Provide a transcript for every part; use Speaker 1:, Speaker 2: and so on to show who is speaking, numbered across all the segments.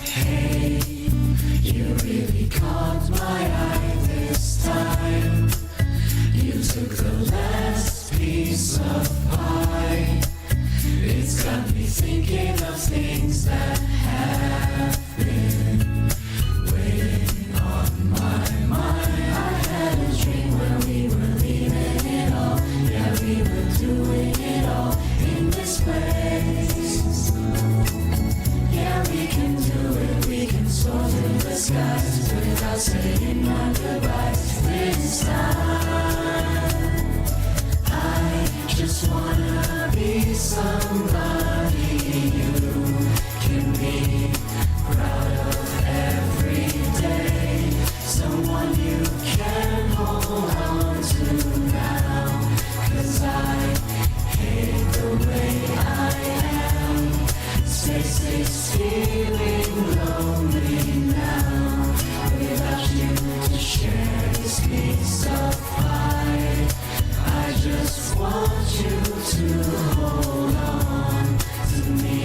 Speaker 1: Hey, you really caught my eye this time. You took the last piece of pie. It's got me thinking of things that have been weighing on my mind. I had a dream where we were leaving it all. Yeah, we were doing it all in this place. Yeah, we can do it. We can soar through the skies without saying our goodbyes this time. I just wanna be somebody you can be proud of every day. Someone you can hold on to now. 'Cause I hate the way I am. Space is feeling lonely now. Without you to share this piece of pie. I just want you to hold on to me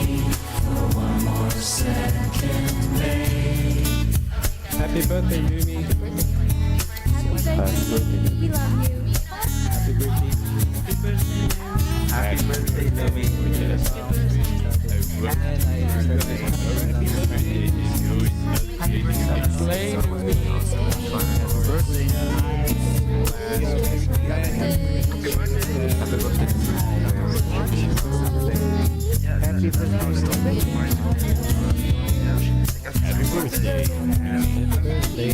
Speaker 1: for one more second, babe.
Speaker 2: Happy birthday, Yumi.
Speaker 3: Happy birthday. We love you.
Speaker 2: Happy birthday.
Speaker 4: Happy birthday, Yumi.
Speaker 2: Slay Yumi. Happy birthday.
Speaker 4: Happy birthday.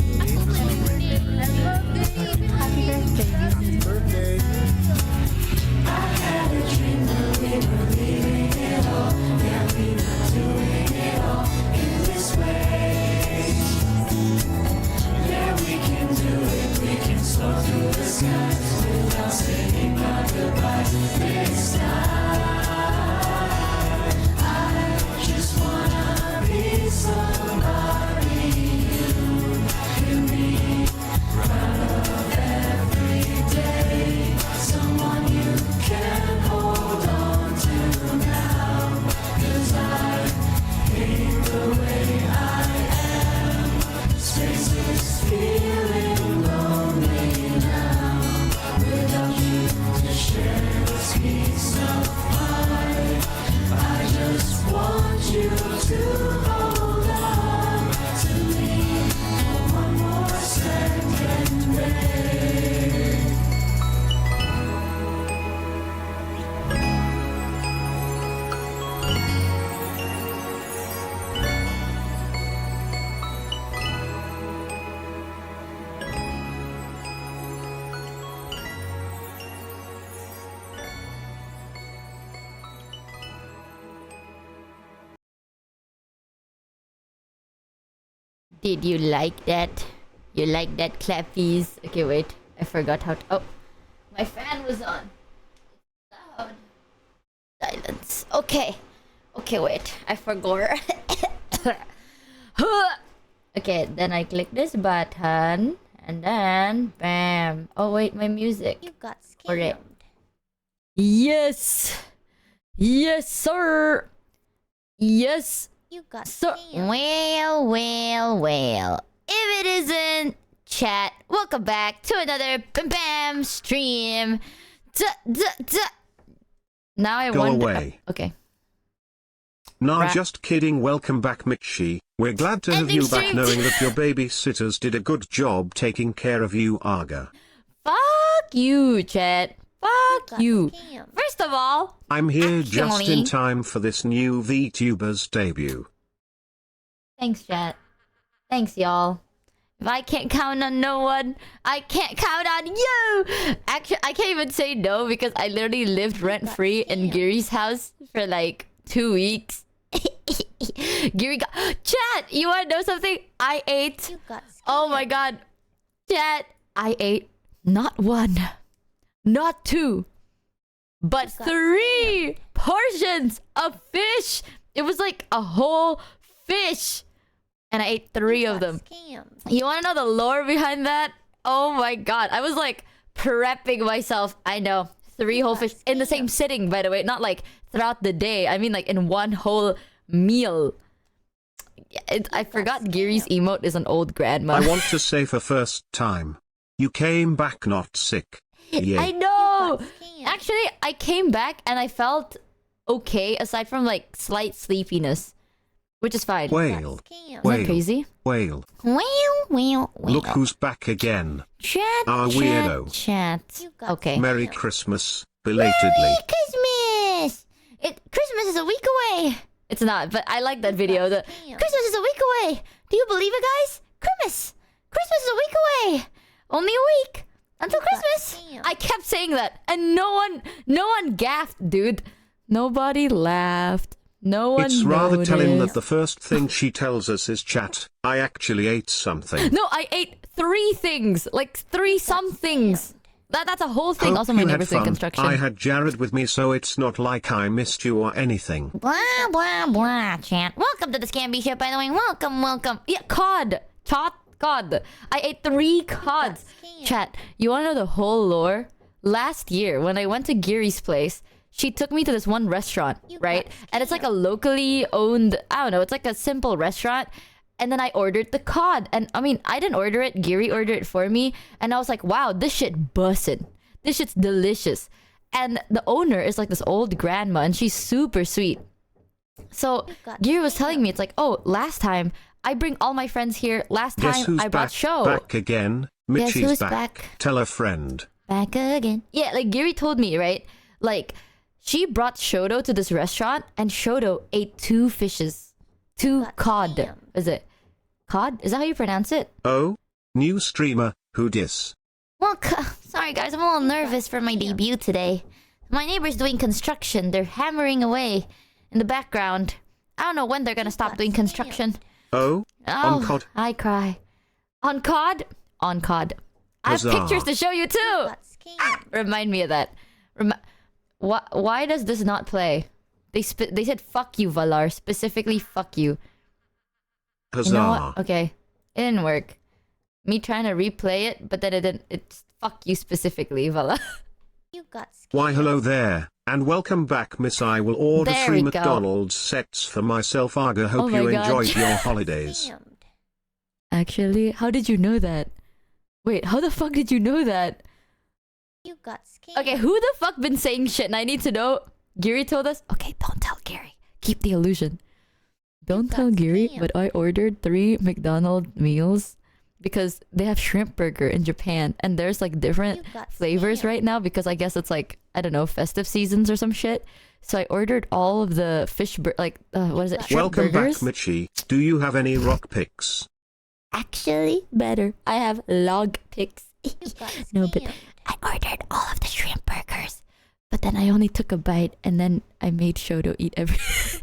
Speaker 3: Happy birthday.
Speaker 1: I had a dream that we were leaving it all. Yeah, we were doing it all in this way. Yeah, we can do it. We can soar through the skies without saying our goodbyes this time. I just wanna be somebody you can be proud of every day. Someone you can hold on to now. 'Cause I hate the way I am. Space is feeling lonely now. Without you to share this piece of pie. I just want you to hold on to me for one more second, babe.
Speaker 3: Did you like that? You like that, clappies? Okay, wait. I forgot how to... Oh, my fan was on. Loud. Silence. Okay. Okay, wait. I forgot. Okay, then I click this button. And then... Bam. Oh, wait. My music.
Speaker 5: You got
Speaker 3: Alright.
Speaker 5: scammed.
Speaker 3: Yes! Yes, sir! Yes,
Speaker 5: You got
Speaker 3: sir!
Speaker 5: scammed.
Speaker 3: Well. If it isn't, chat, welcome back to another Bam Bam stream. Now I
Speaker 6: Go
Speaker 3: wonder...
Speaker 6: away.
Speaker 3: Okay.
Speaker 6: Nah,
Speaker 3: Right.
Speaker 6: just kidding. Welcome back, Michi. We're glad to have
Speaker 3: Ending
Speaker 6: you back,
Speaker 3: stream.
Speaker 6: knowing that your babysitters did a good job taking care of you, Aga.
Speaker 3: Fuck you, chat. Fuck
Speaker 5: got
Speaker 3: you.
Speaker 5: scammed.
Speaker 3: First of all,
Speaker 6: I'm here just
Speaker 3: Actually-
Speaker 6: in time for this new VTuber's debut.
Speaker 3: thanks, chat. Thanks, y'all. If I can't count on no one, I can't count on you! Actually, I can't even say no because I literally lived rent-free in
Speaker 5: scammed.
Speaker 3: Gary's house for like 2 weeks. Gary got... Chat, you wanna know something? I ate...
Speaker 5: You got
Speaker 3: Oh my god. Chat, I ate not 1, not 2, but
Speaker 5: You got
Speaker 3: 3 portions of fish It was like a whole fish. And I ate 3 of them. You want to know the lore behind that? Oh my god. I was like prepping myself. I know. 3 whole fish in the same sitting, by the way. Not like throughout the day. I mean like in one whole meal. I forgot Gary's emote is an old grandma.
Speaker 6: I want to say for first time. You came back not sick. Yeah.
Speaker 3: I know! Actually, I came back and I felt okay aside from like slight sleepiness. Which is fine.
Speaker 6: Whale.
Speaker 3: Isn't that crazy?
Speaker 6: Whale.
Speaker 3: Whale.
Speaker 6: Look who's back again.
Speaker 3: Chat,
Speaker 6: Our weirdo.
Speaker 3: chat. Okay.
Speaker 6: Merry Christmas, belatedly.
Speaker 3: Merry Christmas! Christmas is a week away! It's not, but I like that video. Christmas is a week away! Do you believe it, guys? Christmas is a week away! Only a week! Until Christmas! I kept saying that, and no one gaffed, dude. Nobody laughed. No one
Speaker 6: It's rather
Speaker 3: noticed.
Speaker 6: telling that the first thing she tells us is chat. I actually ate something.
Speaker 3: No, I ate 3 things. Like 3 some things. That's a whole thing.
Speaker 6: Hope
Speaker 3: Also, my
Speaker 6: you had
Speaker 3: neighbor's doing
Speaker 6: fun.
Speaker 3: construction.
Speaker 6: I had Jared with me, so it's not like I missed you or anything.
Speaker 3: Blah, blah, blah, chat. Welcome to the Scamby Ship, by the way. Welcome. Yeah, cod. Cod. I ate 3 cods. Chat, you want to know the whole lore? Last year, when I went to Gary's place, she took me to this one restaurant, right? And it's like a locally owned, I don't know, it's like a simple restaurant. And then I ordered the cod. And I mean, I didn't order it. Gary ordered it for me. And I was like, wow, this shit bussin'. This shit's delicious. And the owner is like this old grandma and she's super sweet. So Gary was telling me, it's like, oh, last time I bring all my friends here. Last
Speaker 6: Guess
Speaker 3: time
Speaker 6: who's
Speaker 3: I brought
Speaker 6: back?
Speaker 3: Show.
Speaker 6: Back again.
Speaker 3: Guess
Speaker 6: Michi's
Speaker 3: who's
Speaker 6: back.
Speaker 3: back?
Speaker 6: Tell a friend.
Speaker 3: Back again. Yeah, like Gary told me, right? Like, she brought Shodo to this restaurant and Shodo ate 2 fishes. 2 cod. Is it? Cod? Is that how you pronounce it?
Speaker 6: Oh? New streamer, who dis?
Speaker 3: Well, sorry guys, I'm a little nervous for my debut today. My neighbor's doing construction. They're hammering away in the background. I don't know when they're gonna stop doing construction.
Speaker 6: Oh? On cod?
Speaker 3: I cry. On cod? On cod. I have
Speaker 6: Huzzah.
Speaker 3: pictures to show you too! Remind me of that. Why does this not play? They said fuck you, Valar. Specifically, fuck you.
Speaker 6: Huzzah.
Speaker 3: You know what? Okay. It didn't work. Me trying to replay it, but then it didn't. It's fuck you specifically, Valar.
Speaker 6: Why hello there, and welcome back, Miss. I will order
Speaker 3: There
Speaker 6: 3
Speaker 3: we go.
Speaker 6: McDonald's sets for myself. Aga, hope
Speaker 3: Oh my
Speaker 6: you
Speaker 3: God.
Speaker 6: enjoyed your holidays.
Speaker 3: Actually, how did you know that? Wait, how the fuck did you know that? Okay, who the fuck been saying shit and I need to know? Gary told us? Okay, don't tell Gary. Keep the illusion. Don't tell Gary, but I ordered 3 McDonald's meals because they have shrimp burger in Japan and there's like different flavors right now because I guess it's like, I don't know, festive seasons or some shit. So I ordered all of the fish, what is it? Shrimp
Speaker 6: Welcome
Speaker 3: burgers.
Speaker 6: back, Michi. Do you have any rock picks?
Speaker 3: Actually, better. I have log picks. No, but I ordered all of the shrimp burgers. But then I only took a bite and then I made Shoto eat everything.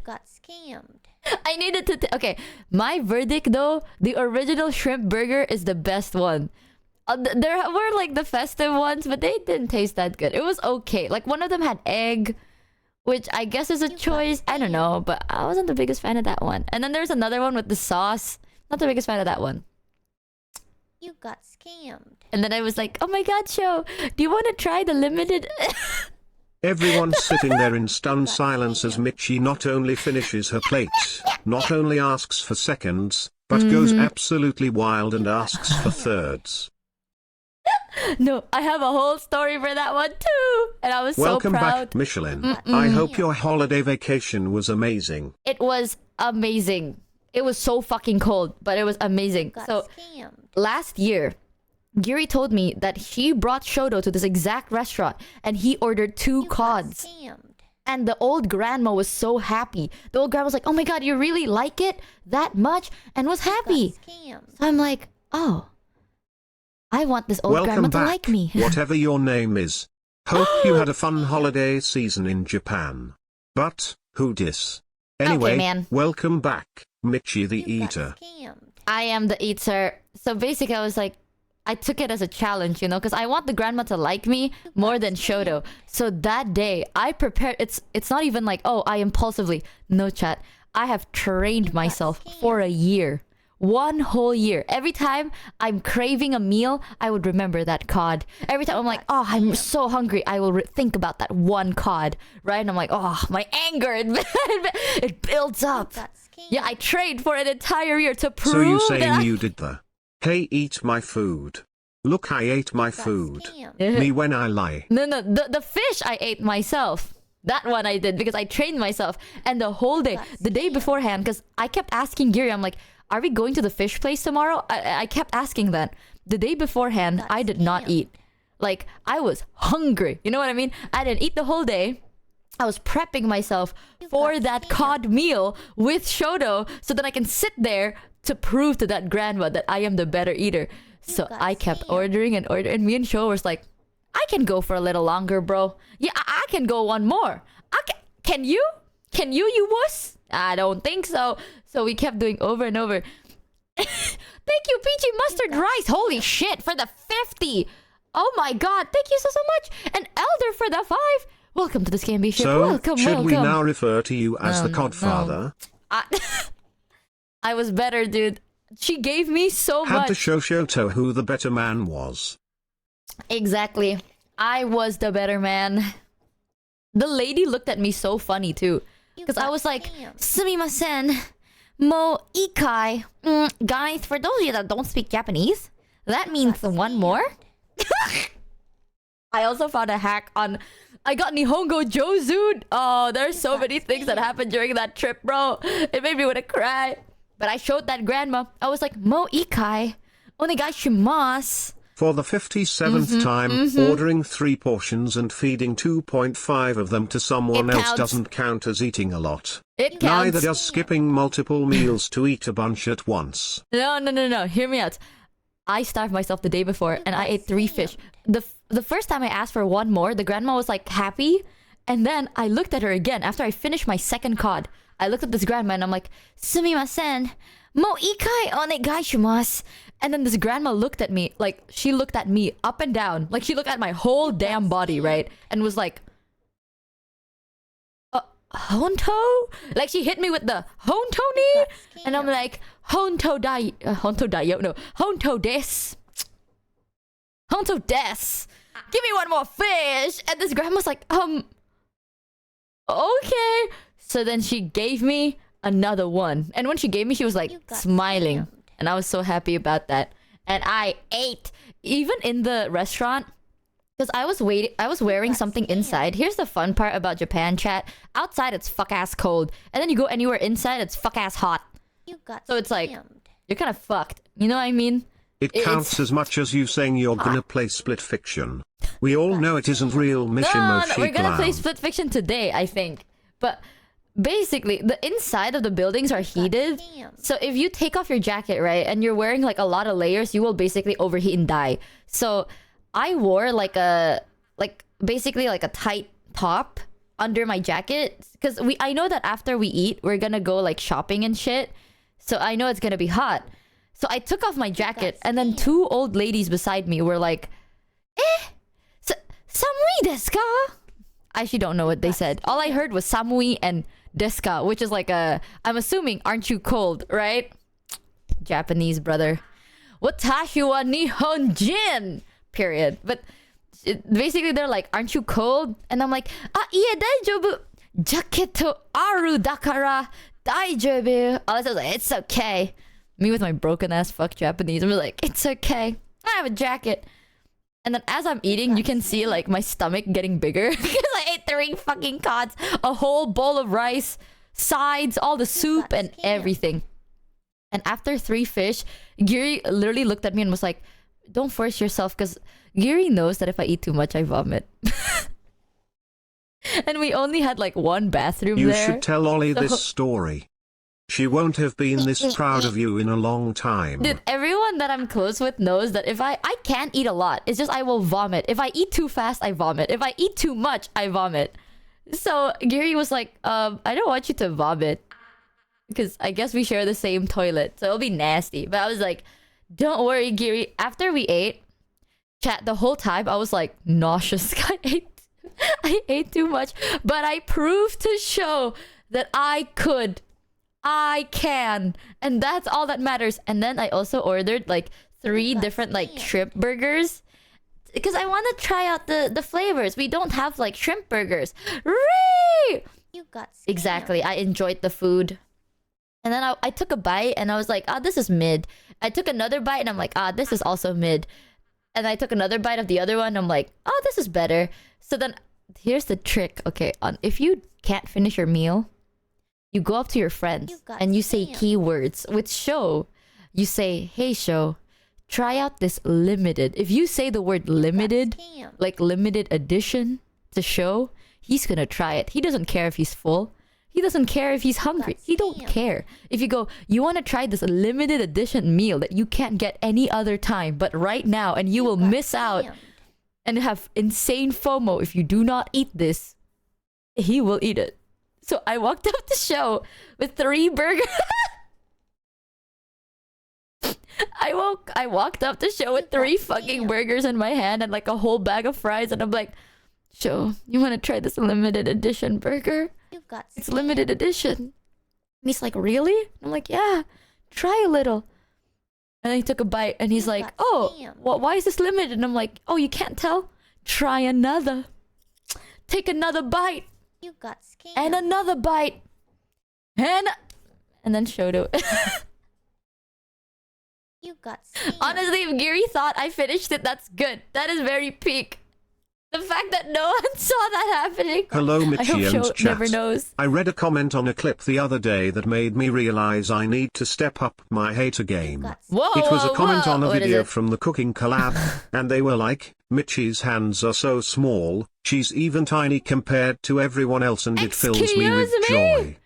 Speaker 3: I needed to... okay, my verdict though, the original shrimp burger is the best one. There were like the festive ones, but they didn't taste that good. It was okay. Like one of them had egg, which I guess is a choice. I don't know, but I wasn't the biggest fan of that one. And then there's another one with the sauce. Not the biggest fan of that one.
Speaker 5: You got scammed.
Speaker 3: And then I was like, oh my god, Show, do you want to try the limited...
Speaker 6: Everyone's sitting there in stunned silence as Michi not only finishes her plate, not only asks for seconds, but goes absolutely wild and asks for thirds.
Speaker 3: No, I have a whole story for that one too. And I was
Speaker 6: Welcome
Speaker 3: so proud.
Speaker 6: back, Michelin. I hope your holiday vacation was amazing.
Speaker 3: It was amazing. It was so fucking cold, but it was amazing.
Speaker 5: Got
Speaker 3: So
Speaker 5: scammed.
Speaker 3: last year, Giri told me that he brought Shoto to this exact restaurant and he ordered 2
Speaker 5: You
Speaker 3: cods.
Speaker 5: got scammed.
Speaker 3: And the old grandma was so happy. The old grandma was like, oh my god, you really like it that much? And was happy.
Speaker 5: Got scammed.
Speaker 3: So I'm like, oh, I want this old grandma
Speaker 6: Welcome
Speaker 3: to
Speaker 6: back,
Speaker 3: like me.
Speaker 6: whatever your name is. Hope you had a fun holiday season in Japan. But, who dis? Anyway,
Speaker 3: man.
Speaker 6: welcome back, Michi the
Speaker 5: You got
Speaker 6: Eater.
Speaker 5: scammed.
Speaker 3: I am the eater. So basically I was like, I took it as a challenge, you know, because I want the grandma to like me more than Shoto. So that day, I prepared. It's not even like, oh, I impulsively. No, chat. I have trained myself for a year. 1 whole year. Every time I'm craving a meal, I would remember that cod. Every time I'm like, oh, I'm so hungry, I will think about that one cod, right? And I'm like, oh, my anger, it builds up. Yeah, I trained for an entire year to prove
Speaker 6: So you saying
Speaker 3: that
Speaker 6: you did the, hey, eat my food. Look, I ate my food. Me when I lie.
Speaker 3: No, the fish I ate myself. That one I did because I trained myself. And the whole day, the day beforehand, because I kept asking Giri, I'm like, are we going to the fish place tomorrow? I kept asking that. The day beforehand, I did not eat. Like, I was hungry. You know what I mean? I didn't eat the whole day. I was prepping myself for that cod meal with Shoto so that I can sit there to prove to that grandma that I am the better eater. So I kept ordering and ordering. And me and Sho was like, I can go for a little longer, bro. Yeah, I can go one more. Can you? Can you wuss? I don't think so. So we kept doing over and over. Thank you, Peachy Mustard Rice. Holy shit, for the 50. Oh my god, thank you so much. And Elder for the 5. Welcome to the Scamby ship.
Speaker 6: So,
Speaker 3: Welcome,
Speaker 6: should we
Speaker 3: welcome.
Speaker 6: now refer to you as the Codfather?
Speaker 3: I was better, dude. She gave me so
Speaker 6: Had
Speaker 3: much.
Speaker 6: to show Shoto who the better man was.
Speaker 3: Exactly. I was the better man. The lady looked at me so funny too. Because I was like, sumimasen, mo ikai. Guys, for those of you that don't speak Japanese, that means one more. I also found a hack on... I got Nihongo Jozu. Oh, there's so many things that happened during that trip, bro. It made me want to cry. But I showed that grandma. I was like, mo ikai. Onegaishimasu.
Speaker 6: For the 57th time, ordering 3 portions and feeding 2.5 of them to someone else doesn't count as eating a lot.
Speaker 3: It counts.
Speaker 6: Neither does skipping multiple meals to eat a bunch at once.
Speaker 3: No. Hear me out. I starved myself the day before and I ate 3 fish. The first time I asked for one more, the grandma was like happy. And then I looked at her again after I finished my second cod. I looked at this grandma and I'm like, sumimasen, mo ikai onegaishimasu. And then this grandma looked at me, like, she looked at me up and down. Like, she looked at my whole damn body, right? And was like, Honto? Like, she hit me with the Honto knee? And I'm like, Honto des. Honto des. Give me one more fish. And this grandma's like, okay. So then she gave me another one. And when she gave me, she was like smiling. And I was so happy about that. And I ate. Even in the restaurant, because I was wearing something inside. Here's the fun part about Japan, chat. Outside, it's fuck-ass cold. And then you go anywhere inside, it's fuck-ass hot. So it's like, you're kind of fucked. You know what I mean?
Speaker 6: It counts as much as you saying you're gonna play Split Fiction. We all know it isn't real Michi Mochievee.
Speaker 3: No, we're gonna play Split Fiction today, I think. But... basically, the inside of the buildings are heated. So if you take off your jacket, right, and you're wearing like a lot of layers, you will basically overheat and die. So I wore basically a tight top under my jacket. Because I know that after we eat, we're gonna go like shopping and shit. So I know it's gonna be hot. So I took off my jacket and then 2 old ladies beside me were like, samui desu ka? I actually don't know what they said. All I heard was samui and deska, which is like I'm assuming, aren't you cold, right? Japanese, brother. Watashi wa Nihonjin! Period. But basically they're like, aren't you cold? And I'm like, iie daijobu. Jaketo aru dakara daijobu. All I said was like, it's okay. Me with my broken ass fuck Japanese. I'm like, it's okay. I have a jacket. And then as I'm eating, you can see like my stomach getting bigger. Because I ate 3 fucking cods, a whole bowl of rice, sides, all the soup and everything. And after 3 fish, Giri literally looked at me and was like, don't force yourself, because Giri knows that if I eat too much, I vomit. And we only had like 1 bathroom
Speaker 6: You
Speaker 3: there.
Speaker 6: should tell Ollie this story. She won't have been this proud of you in a long time.
Speaker 3: Dude, everyone that I'm close with knows that if I can't eat a lot. It's just I will vomit. If I eat too fast, I vomit. If I eat too much, I vomit. So Giri was like, I don't want you to vomit. Because I guess we share the same toilet. So it'll be nasty. But I was like, Don't worry, Giri. After we ate, chat, the whole time I was like nauseous. I ate too much, but I proved to show that I can, and that's all that matters. And then I also ordered like 3 different like shrimp burgers because I want to try out the flavors. We don't have like shrimp burgers. Ree!
Speaker 5: You got scammed.
Speaker 3: Exactly. I enjoyed the food. And then I took a bite and I was like, this is mid. I took another bite and I'm like, this is also mid. And I took another bite of the other one. And I'm like, this is better. So then here's the trick. Okay, if you can't finish your meal, you go up to your friends and you say keywords with Show. You say, hey, Show, try out this limited. If you say the word limited, like limited edition to Show, he's gonna try it. He doesn't care if he's full. He doesn't care if he's hungry. He don't care. If you go, you want to try this limited edition meal that you can't get any other time, but right now, and you will miss out and have insane FOMO if you do not eat this, he will eat it. So I walked up the Show with 3 burgers. I walked up the Show with 3 fucking burgers in my hand and like a whole bag of fries, and I'm like, Show, you want to try this limited edition burger? It's limited edition. And he's like, really? I'm like, yeah, try a little. And he took a bite and he's like, why is this limited? And I'm like, you can't tell? Try another. Take another bite.
Speaker 5: You got scammed.
Speaker 3: And another bite. And then Shoto.
Speaker 5: You got scammed.
Speaker 3: Honestly, if Giri thought I finished it, that's good. That is very peak. The fact that no one saw that happening.
Speaker 6: Hello,
Speaker 3: I hope
Speaker 6: Michi
Speaker 3: Show
Speaker 6: and chat.
Speaker 3: never knows.
Speaker 6: I read a comment on a clip the other day that made me realize I need to step up my hater game.
Speaker 3: Whoa,
Speaker 6: It was a comment on a
Speaker 3: What is
Speaker 6: video
Speaker 3: it?
Speaker 6: from the cooking collab, and they were like, Michi's hands are so small, she's even tiny compared to everyone else, and it fills me with
Speaker 3: Excuse me?
Speaker 6: joy.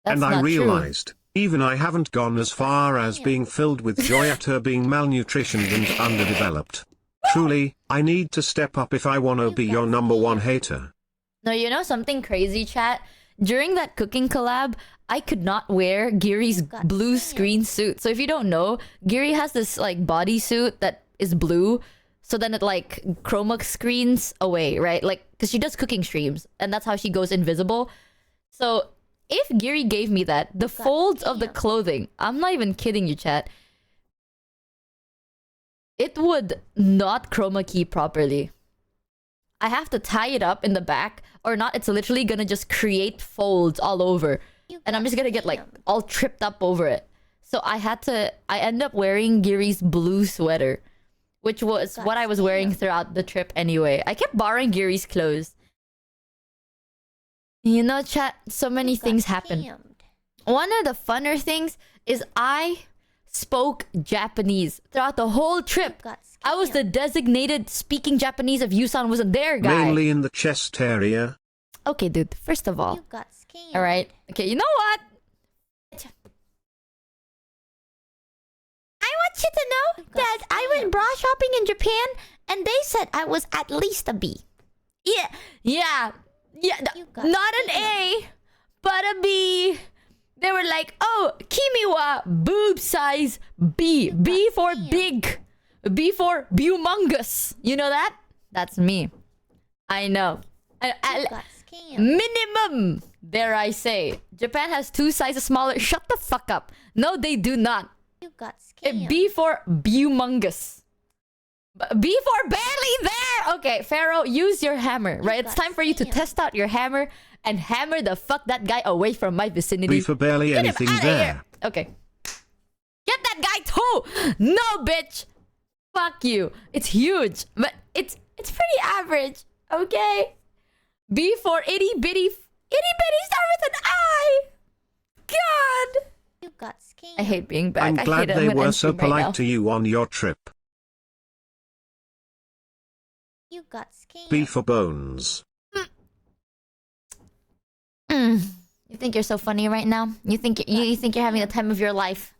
Speaker 3: That's
Speaker 6: And I
Speaker 3: not true.
Speaker 6: realized, even I haven't gone as far as being filled with joy at her being malnutritioned and underdeveloped. Truly, I need to step up if I want to be your #1 hater.
Speaker 3: No, you know something crazy, chat? During that cooking collab, I could not wear Giri's blue screen suit. So if you don't know, Giri has this like bodysuit that is blue. So then it like chroma screens away, right? Like, because she does cooking streams and that's how she goes invisible. So if Giri gave me that, the folds of the clothing, I'm not even kidding you, chat, it would not chroma key properly. I have to tie it up in the back, or not, it's literally gonna just create folds all over. And I'm just gonna get like all tripped up over it. So I end up wearing Giri's blue sweater, which was what I was wearing throughout the trip anyway. I kept borrowing Giri's clothes. You know, chat, so many things happen. One of the funner things is I spoke Japanese throughout the whole trip. I was the designated speaking Japanese if Yusan wasn't there, guy.
Speaker 6: Mainly in the chest area.
Speaker 3: Okay, dude, first of all.
Speaker 5: You got scammed.
Speaker 3: Alright. Okay, you know what? I want you to know that I went bra shopping in Japan and they said I was at least a B. Yeah. Not an A, but a B. They were like, Kimi wa boob size B. B for big. B for humongous. You know that? That's me. I know. Minimum, dare I say. Japan has 2 sizes smaller. Shut the fuck up. No, they do not.
Speaker 5: You got scammed.
Speaker 3: B for humongous. B for barely there. Okay, Pharaoh, use your hammer, right? It's time for you to test out your hammer and hammer the fuck that guy away from my vicinity.
Speaker 6: B for barely
Speaker 3: Get him
Speaker 6: anything
Speaker 3: outta
Speaker 6: there.
Speaker 3: here. Okay. Get that guy too. No, bitch. Fuck you. It's huge, but it's pretty average. Okay. B for itty bitty. Itty bitty start with an I. God.
Speaker 5: You got scammed.
Speaker 3: I hate being back.
Speaker 6: I'm
Speaker 3: I
Speaker 6: glad
Speaker 3: hate it.
Speaker 6: they
Speaker 3: I'm
Speaker 6: were
Speaker 3: gonna
Speaker 6: so
Speaker 3: end stream right now.
Speaker 6: polite to you on your trip.
Speaker 5: You got scammed.
Speaker 6: B for bones.
Speaker 3: You think you're so funny right now? You think you're having the time of your life?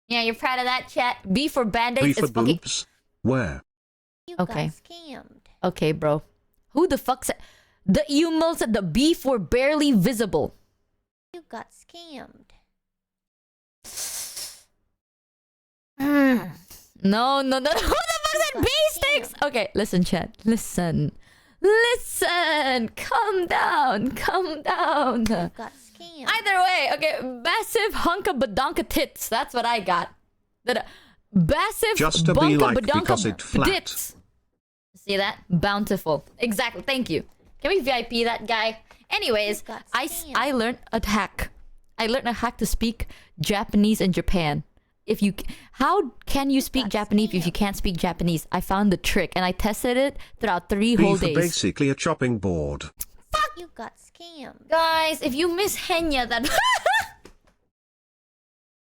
Speaker 3: Yeah, you're proud of that, chat. B for band-aids.
Speaker 6: B for
Speaker 3: It's fucking...
Speaker 6: boobs. Where?
Speaker 5: You
Speaker 3: Okay.
Speaker 5: got scammed.
Speaker 3: Okay, bro. Who the fuck said... The email said the B for barely visible.
Speaker 5: You got scammed.
Speaker 3: No. Who the fuck said bee sticks? Okay, listen, chat. Listen. Calm down.
Speaker 5: You got scammed.
Speaker 3: Either way, okay, massive hunka badonka tits. That's what I got. Massive
Speaker 6: Just a be
Speaker 3: bunka
Speaker 6: like
Speaker 3: badonka
Speaker 6: because it flat.
Speaker 3: tits. See that? Bountiful. Exactly. Thank you. Can we VIP that guy? Anyways,
Speaker 5: You got
Speaker 3: I learned a hack. I learned a hack to speak Japanese in Japan. How can you speak
Speaker 5: got
Speaker 3: Japanese if you can't speak Japanese? I found the trick and I tested it throughout 3 whole
Speaker 6: B for
Speaker 3: days.
Speaker 6: basically a chopping board.
Speaker 5: You got scammed.
Speaker 3: Guys, if you miss Henya, that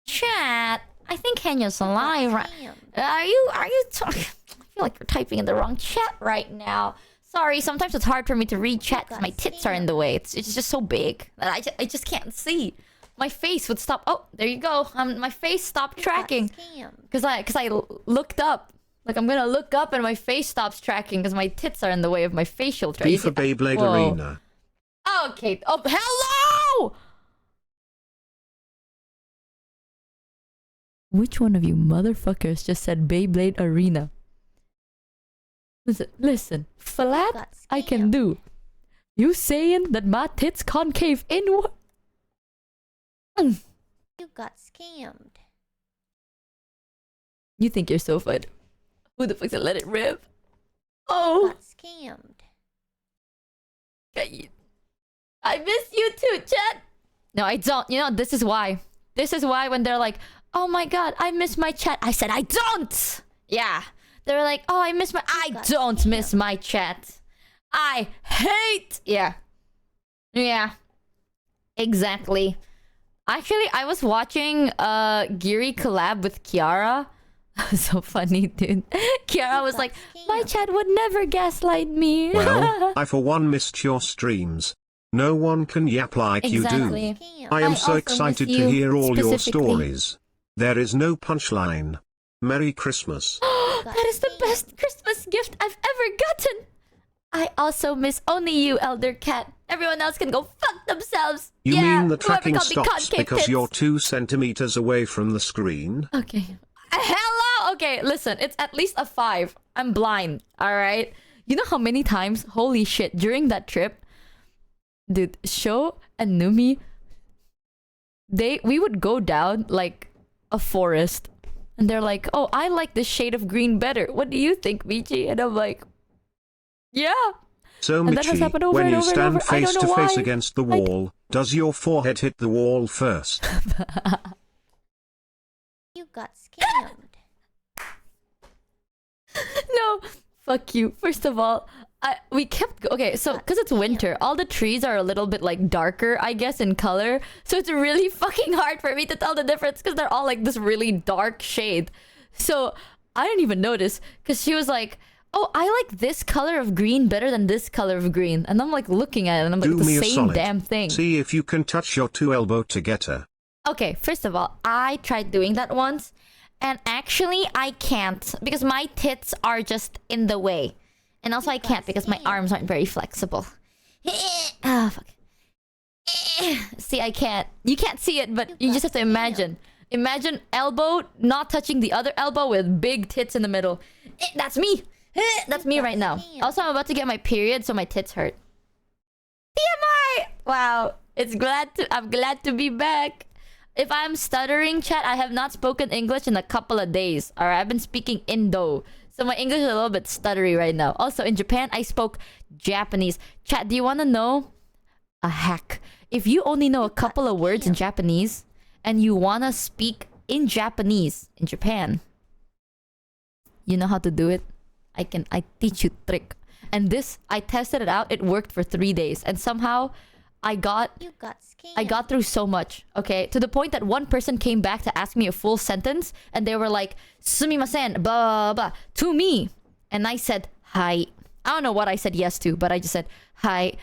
Speaker 3: chat. I think Henya's alive. Right?
Speaker 5: scammed.
Speaker 3: Are you talking? I feel like you're typing in the wrong chat right now. Sorry, sometimes it's hard for me to read chat because my tits are in the way. It's just so big that I just can't see. My face would stop. Oh, there you go. My face stopped tracking because I looked up. Like I'm gonna look up and my face stops tracking because my tits are in the way of my facial track.
Speaker 6: B for Beyblade Arena.
Speaker 3: Okay. Oh, hello! Which one of you motherfuckers just said Beyblade Arena? Listen. Flat, I can do. You saying that my tits concave inward?
Speaker 5: You got scammed.
Speaker 3: You think you're so fun. Who the fuck said let it rip?
Speaker 5: You
Speaker 3: Oh,
Speaker 5: got scammed.
Speaker 3: I miss you too, chat. No, I don't. You know, this is why. This is why when they're like, oh my god, I miss my chat. I said, I don't. Yeah. They're like, oh, I miss my... I don't miss my chat. I hate... Yeah. Yeah. Exactly. Actually, I was watching Geary collab with Kiara. So funny, dude. Kiara was like, my chat would never gaslight me.
Speaker 6: Well, I for one missed your streams. No one can yap like
Speaker 3: Exactly.
Speaker 6: you do. I am so
Speaker 3: also
Speaker 6: excited
Speaker 3: miss
Speaker 6: to
Speaker 3: you
Speaker 6: hear all your
Speaker 3: specifically.
Speaker 6: stories. There is no punchline. Merry Christmas.
Speaker 3: That is the best Christmas gift I've ever gotten. I also miss only you, Elder Cat. Everyone else can go fuck themselves.
Speaker 6: You
Speaker 3: Yeah,
Speaker 6: mean the
Speaker 3: whoever
Speaker 6: tracking
Speaker 3: called me
Speaker 6: stops
Speaker 3: concave
Speaker 6: because
Speaker 3: tits.
Speaker 6: you're 2 centimeters away from the screen?
Speaker 3: Okay. Hello? Okay, listen. It's at least a 5. I'm blind, alright? You know how many times, holy shit, during that trip, dude, Sho and Numi, we would go down, like, a forest. And they're like, oh, I like this shade of green better. What do you think, Michi? And I'm like, yeah.
Speaker 6: So
Speaker 3: And that has happened
Speaker 6: Michi,
Speaker 3: over
Speaker 6: when
Speaker 3: and
Speaker 6: you
Speaker 3: over and
Speaker 6: stand
Speaker 3: over. I
Speaker 6: face
Speaker 3: don't
Speaker 6: to
Speaker 3: know
Speaker 6: face
Speaker 3: why.
Speaker 6: against the wall, does your forehead hit the wall first?
Speaker 5: You got scammed.
Speaker 3: No, fuck you. First of all, we kept okay. So because it's winter, all the trees are a little bit like darker, I guess, in color. So it's really fucking hard for me to tell the difference because they're all like this really dark shade. So I didn't even notice because she was like, "Oh, I like this color of green better than this color of green," and I'm like looking at it and I'm like,
Speaker 6: Do
Speaker 3: the
Speaker 6: me a
Speaker 3: same
Speaker 6: solid.
Speaker 3: damn thing.
Speaker 6: See if you can touch your 2 elbow together.
Speaker 3: Okay, first of all, I tried doing that once, and actually I can't because my tits are just in the way. And also I can't because my arms aren't very flexible. Ah, fuck. See, I can't. You can't see it, but you just have to imagine. Imagine elbow not touching the other elbow with big tits in the middle. That's me. That's me right now. Also, I'm about to get my period, so my tits hurt. TMI! Wow. I'm glad to be back. If I'm stuttering, chat, I have not spoken English in a couple of days. Alright, I've been speaking Indo. So my English is a little bit stuttery right now. Also, in Japan, I spoke Japanese. Chat, do you want to know a hack? If you only know a couple of words in Japanese and you want to speak in Japanese in Japan, you know how to do it? I teach you trick. And this, I tested it out. It worked for 3 days. And somehow I got through so much, okay? To the point that one person came back to ask me a full sentence and they were like, sumimasen, blah, blah, to me. And I said, hi. I don't know what I said yes to, but I just said, hi.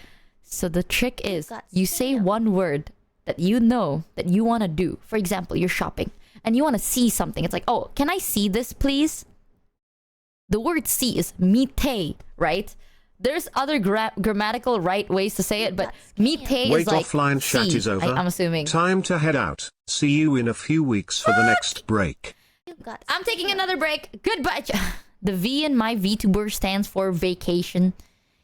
Speaker 3: So the trick is you say one word that you know that you want to do. For example, you're shopping and you want to see something. It's like, oh, can I see this, please? The word see is mite, right? There's other grammatical right ways to say it, but mite is like
Speaker 6: offline chat
Speaker 3: see,
Speaker 6: is over.
Speaker 3: I'm assuming.
Speaker 6: Time to head out. See you in a few weeks for the next break.
Speaker 5: got
Speaker 3: I'm taking
Speaker 5: scammed.
Speaker 3: another break. Goodbye. The V in my VTuber stands for vacation.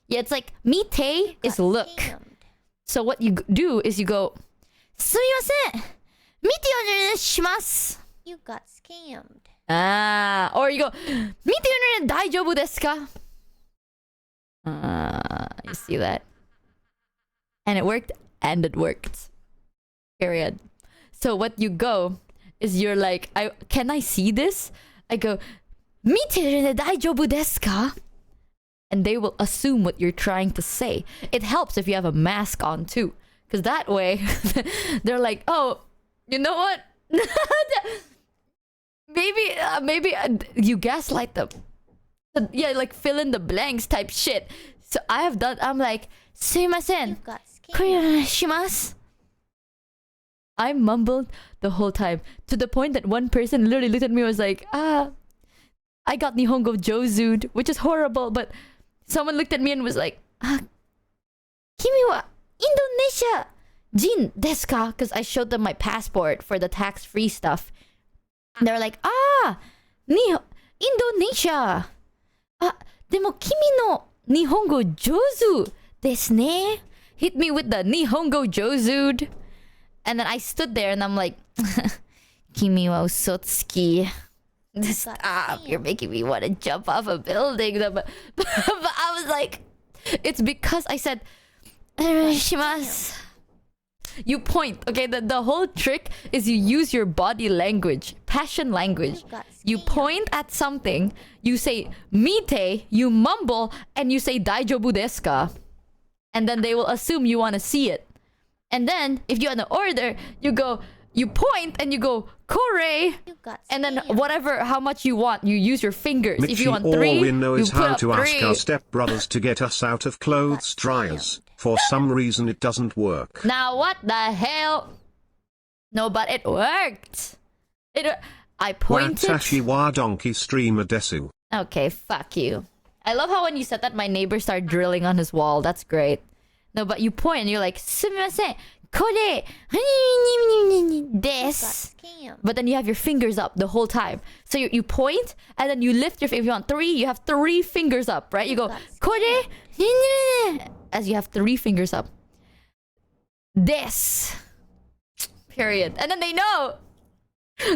Speaker 3: Yeah, it's like mite is
Speaker 5: Got
Speaker 3: look.
Speaker 5: scammed.
Speaker 3: So what you do is you go, すみません。見てお願いします.
Speaker 5: You got scammed.
Speaker 3: Ah, or you go, 見てお願い大丈夫ですか? You see that? And it worked, and it worked. Period. So what you go is you're like, can I see this? I go, 見てお願い大丈夫ですか? And they will assume what you're trying to say. It helps if you have a mask on too. Because that way, they're like, oh, you know what? maybe you gaslight them. Yeah, like fill in the blanks type shit. So I'm like, すいません。
Speaker 5: You got
Speaker 3: これお
Speaker 5: scammed.
Speaker 3: 願いします. I mumbled the whole time to the point that one person literally looked at me and was like, I got Nihongo Jozu'd, which is horrible, but someone looked at me and was like, 君はインドネシア人ですか? Because I showed them my passport for the tax-free stuff. And they were like, インドネシア. でも君の日本語上手ですね. Hit me with the Nihongo Jozu'd. And then I stood there and I'm like, 君は嘘つき. Stop, you're making me want to jump off a building. But I was like, it's because I said, お願いします. You point, okay? The whole trick is you use your body language, passion language. You point at something, you say mite, you mumble, and you say daijoubu desu ka? And then they will assume you want to see it. And then if you have an order, you point and you go kore,
Speaker 5: You got
Speaker 3: and then
Speaker 5: scammed.
Speaker 3: whatever, how much you want, you use your fingers. If
Speaker 6: Michi,
Speaker 3: you want
Speaker 6: all
Speaker 3: 3,
Speaker 6: we know
Speaker 3: you
Speaker 6: is
Speaker 3: put
Speaker 6: how
Speaker 3: up
Speaker 6: to ask
Speaker 3: 3.
Speaker 6: our stepbrothers to get us out of clothes dryers. For some reason it doesn't work.
Speaker 3: Now what the hell? No, but it worked. I pointed.
Speaker 6: Watashi wa donkey streamer desu.
Speaker 3: Okay, fuck you. I love how when you said that, my neighbor started drilling on his wall. That's great. No, but you point and you're like, すみません。これです.
Speaker 5: Scammed.
Speaker 3: But then you have your fingers up the whole time. So you point and then you lift your finger. If you want 3, you have 3 fingers up, right? You go, これ as you have 3 fingers up. This. Period. And then they know.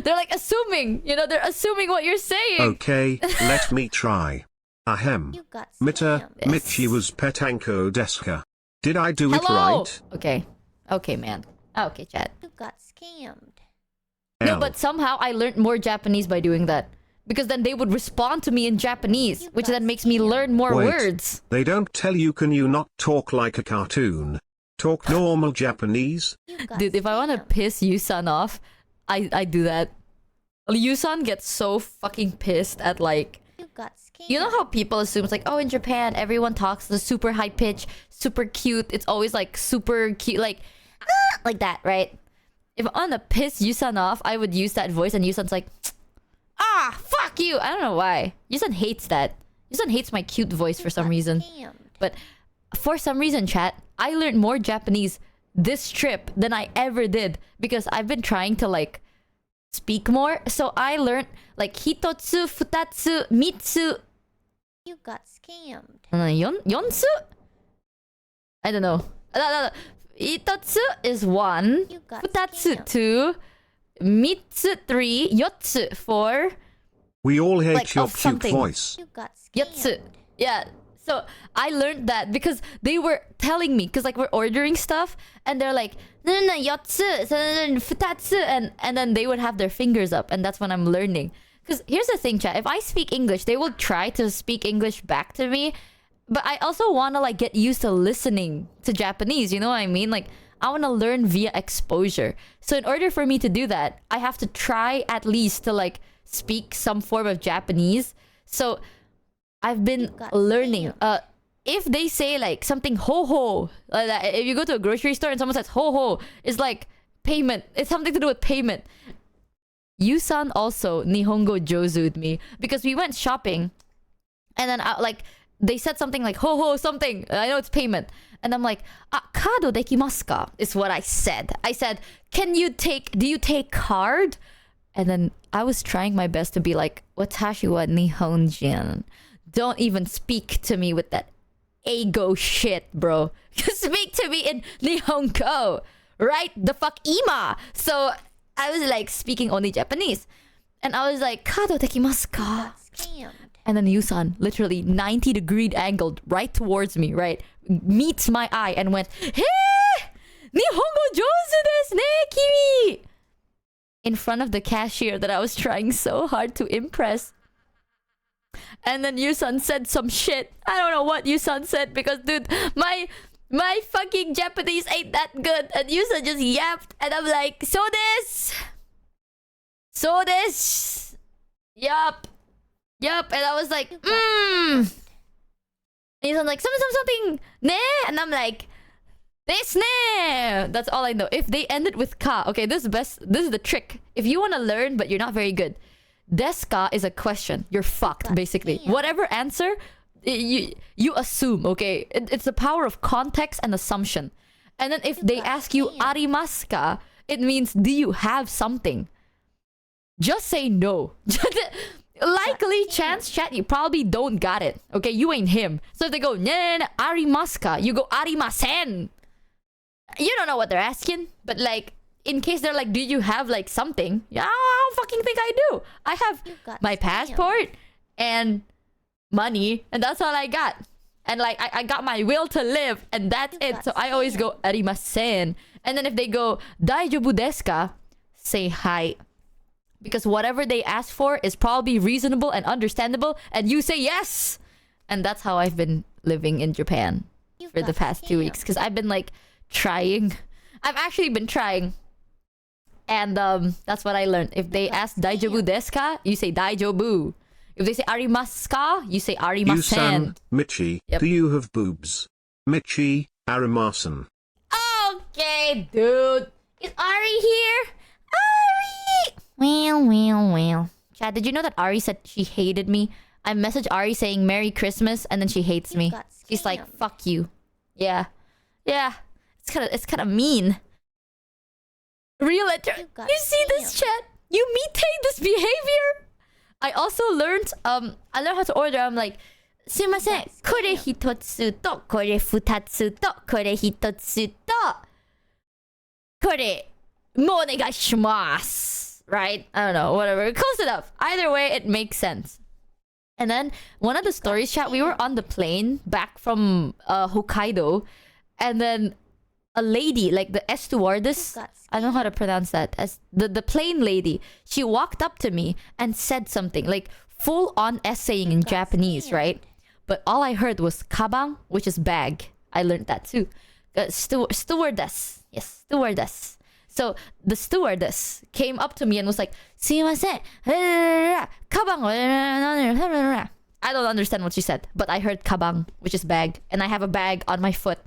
Speaker 3: They're like assuming, they're assuming what you're saying.
Speaker 6: Okay, let me try. Ahem.
Speaker 5: You got
Speaker 6: Mita,
Speaker 5: scammed.
Speaker 6: Michi was petanko deska. Did I do it
Speaker 3: Hello.
Speaker 6: right?
Speaker 3: Okay, man. Okay, chat.
Speaker 5: You got scammed.
Speaker 3: No,
Speaker 6: L.
Speaker 3: but somehow I learned more Japanese by doing that. Because then they would respond to me in Japanese,
Speaker 5: You
Speaker 3: which
Speaker 5: got
Speaker 3: then makes me
Speaker 5: scammed.
Speaker 3: learn more
Speaker 6: Wait.
Speaker 3: words.
Speaker 6: They don't tell you, can you not talk like a cartoon? Talk normal Japanese?
Speaker 5: You got
Speaker 3: Dude, if I want to
Speaker 5: scammed.
Speaker 3: piss Yusan off, I do that. Yusan gets so fucking pissed at like...
Speaker 5: You got scammed.
Speaker 3: You know how people assume it's like, oh, in Japan, everyone talks the super high pitch, super cute. It's always like super cute, like that, right? If I want to piss Yusan off, I would use that voice, and Yusan's like, fuck you. I don't know why. Yusan hates that. Yusan hates my cute voice for some reason.
Speaker 5: Scammed.
Speaker 3: But for some reason, chat, I learned more Japanese this trip than I ever did because I've been trying to like speak more. So I learned like hitotsu, futatsu, mitsu,
Speaker 5: You got scammed.
Speaker 3: yonsu? I don't know. Hitotsu is 1,
Speaker 5: You got
Speaker 3: futatsu
Speaker 5: scammed.
Speaker 3: 2, mitsu 3, yotsu 4,
Speaker 6: We all hate
Speaker 3: Like,
Speaker 6: your
Speaker 3: of
Speaker 6: cute
Speaker 3: something.
Speaker 6: voice.
Speaker 5: You got scammed.
Speaker 3: yotsu. Yeah. So I learned that because they were telling me, because like we're ordering stuff and they're like, no, yotsu, futatsu, and then they would have their fingers up, and that's when I'm learning. Because here's the thing, chat, if I speak English, they will try to speak English back to me, but I also want to like get used to listening to Japanese, you know what I mean? Like I want to learn via exposure. So in order for me to do that, I have to try at least to like speak some form of Japanese. So I've been
Speaker 5: got
Speaker 3: learning. If they say like something ho like that, if you go to a grocery store and someone says ho, it's like payment. It's something to do with payment. Yusan also Nihongo Jozu'd me because we went shopping, and then like they said something like ho something. I know it's payment, and I'm like, kado dekimasu ka? Is what I said. I said, do you take card? And then I was trying my best to be like, Watashi wa Nihonjin. Don't even speak to me with that ego shit, bro. Speak to me in Nihongo, right? The fuck ima. So I was like speaking only Japanese. And I was like, Kado dekimasu ka?
Speaker 5: Scammed.
Speaker 3: And then Yusan, literally 90-degree angled right towards me, right? Meets my eye and went, Hey! Nihongo jouzu desu ne, kimi! In front of the cashier that I was trying so hard to impress. And then Yusan said some shit. I don't know what Yusan said because, dude, my fucking Japanese ain't that good. And Yusan just yapped. And I'm like, so this. Yup. And I was like, And Yusan's like, something, ne? And I'm like, this ne. That's all I know. If they ended with ka, okay, this is the trick. If you want to learn but you're not very good, deska is a question. You're fucked, basically. Whatever answer, you assume, okay? It's the power of context and assumption. And then if they ask you arimasu ka, it means do you have something? Just say no. Likely chance chat, you probably don't got it. Okay, you ain't him. So if they go, arimasu ka, you go arimasen. You don't know what they're asking, but like, in case they're like, do you have like something? Yeah, I don't fucking think I do. I have my passport and money, and that's all I got. And like, I got my will to live, and that's it. So I always go, arimasen. And then if they go, daijoubu desu ka? Say hi. Because whatever they ask for is probably reasonable and understandable, and you say yes. And that's how I've been living in Japan for the past 2 weeks. Because I've been like trying. I've actually been trying. And that's what I learned. If they ask daijoubu desu ka, you say daijoubu. If they say arimasu ka, you say arimasen.
Speaker 6: Yusan, Michi,
Speaker 3: Yep.
Speaker 6: do you have boobs? Michi, arimasen.
Speaker 3: Okay, dude. Is Ari here? Ari! Well. Chad, did you know that Ari said she hated me? I messaged Ari saying Merry Christmas, and then she hates me. She's like, fuck you. Yeah. It's kind of mean. Real you see this, chat? You maintain this behavior? I also learned I learned how to order. I'm like, すいません、これ一つとこれ二つとこれ一つとこれもお願いします。Right? I don't know, whatever. Close enough. Either way, it makes sense. And then one of the stories, chat, we were on the plane back from Hokkaido, and then a lady, like the stewardess, I don't know how to pronounce that, as the plane lady, she walked up to me and said something, like full on essaying in Japanese, right? But all I heard was kabang, which is bag. I learned that too. Stewardess. Yes, stewardess. So the stewardess came up to me and was like, すいません, kabang. I don't understand what she said, but I heard kabang, which is bag, and I have a bag on my foot.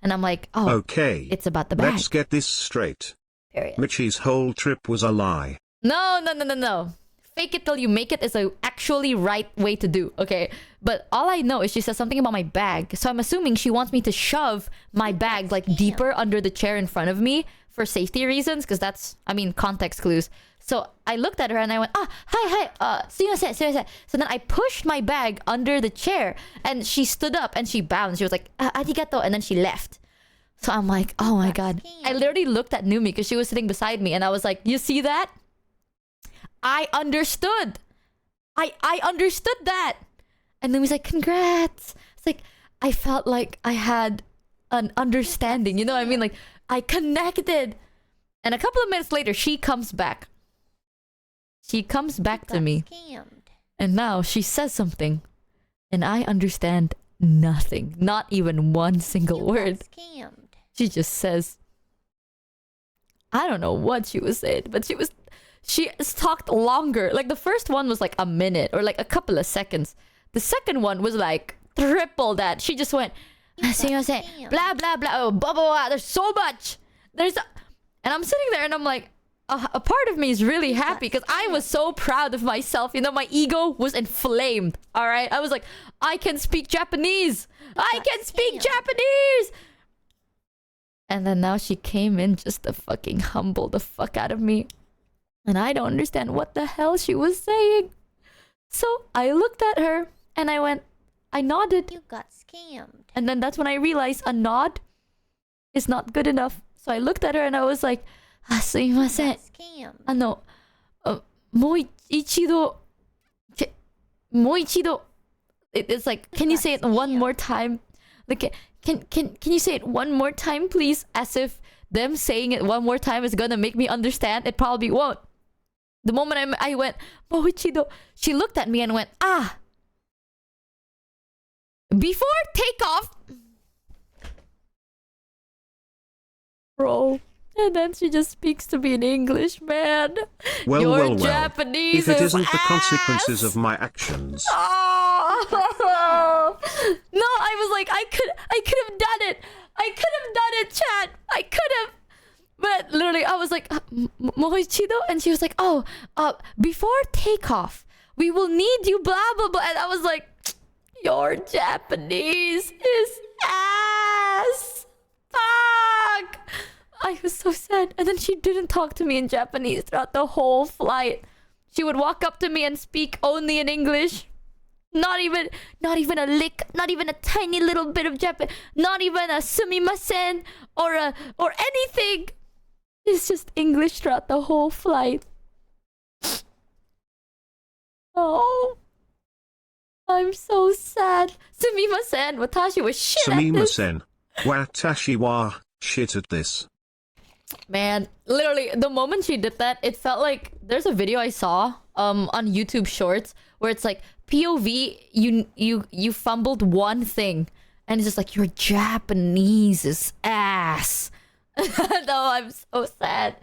Speaker 3: And I'm like, oh,
Speaker 6: okay,
Speaker 3: it's about the bag.
Speaker 6: Let's get this straight.
Speaker 3: Period.
Speaker 6: Michi's whole trip was a lie.
Speaker 3: No. Fake it till you make it is a actually right way to do, okay? But all I know is she says something about my bag. So I'm assuming she wants me to shove my bag like deeper under the chair in front of me for safety reasons, because that's, I mean, context clues. So I looked at her and I went, hi, すいません. So then I pushed my bag under the chair, and she stood up and she bowed. She was like, arigato, and then she left. So I'm like, oh my god. I literally looked at Numi because she was sitting beside me, and I was like, you see that? I understood. I understood that. And Numi's like, congrats. It's like, I felt like I had an understanding. You know what I mean? Like, I connected. And a couple of minutes later, she comes back. She comes back to me. And now she says something. And I understand nothing. Not even one single word. She just says, I don't know what she was saying, but she talked longer. Like the first one was like a minute or like a couple of seconds. The second one was like triple that. She just went, blah, blah, blah, oh, blah, blah, blah. There's so much. And I'm sitting there and I'm like, a part of me is really happy because I was so proud of myself. You know, my ego was inflamed. All right. I was like, I can speak Japanese. I can speak Japanese. And then now she came in just to fucking humble the fuck out of me. And I don't understand what the hell she was saying. So I looked at her and I nodded.
Speaker 5: You got scammed.
Speaker 3: And then that's when I realized a nod is not good enough. So I looked at her and I was like,
Speaker 5: You
Speaker 3: sumimasen.
Speaker 5: got scammed.
Speaker 3: もう一度、もう一度. It's like, can you say it one more time? Like, can you say it one more time, please? As if them saying it one more time is gonna make me understand. It probably won't. The moment I went, もう一度, she looked at me and went, before takeoff. Bro. And then she just speaks to me in English, man.
Speaker 6: Well,
Speaker 3: Your
Speaker 6: well, well.
Speaker 3: Japanese
Speaker 6: If it
Speaker 3: is
Speaker 6: isn't the
Speaker 3: ass.
Speaker 6: consequences of my actions.
Speaker 3: Oh. No, I was like, I could have done it. I could have done it, chat. I could have. But literally, I was like, Mochichido? And she was like, before takeoff, we will need you, blah, blah, blah. And I was like, your Japanese is ass. Fuck. I was so sad. And then she didn't talk to me in Japanese throughout the whole flight. She would walk up to me and speak only in English. Not even a lick, not even a tiny little bit of Japanese, not even a sumimasen or anything. It's just English throughout the whole flight. Oh, I'm so sad. Sumimasen, watashi was shit at this.
Speaker 6: Sumimasen. Watashi wa shit at this.
Speaker 3: Man, literally, the moment she did that, it felt like there's a video I saw on YouTube Shorts where it's like POV, you fumbled one thing, and it's just like your Japanese is ass. No, I'm so sad.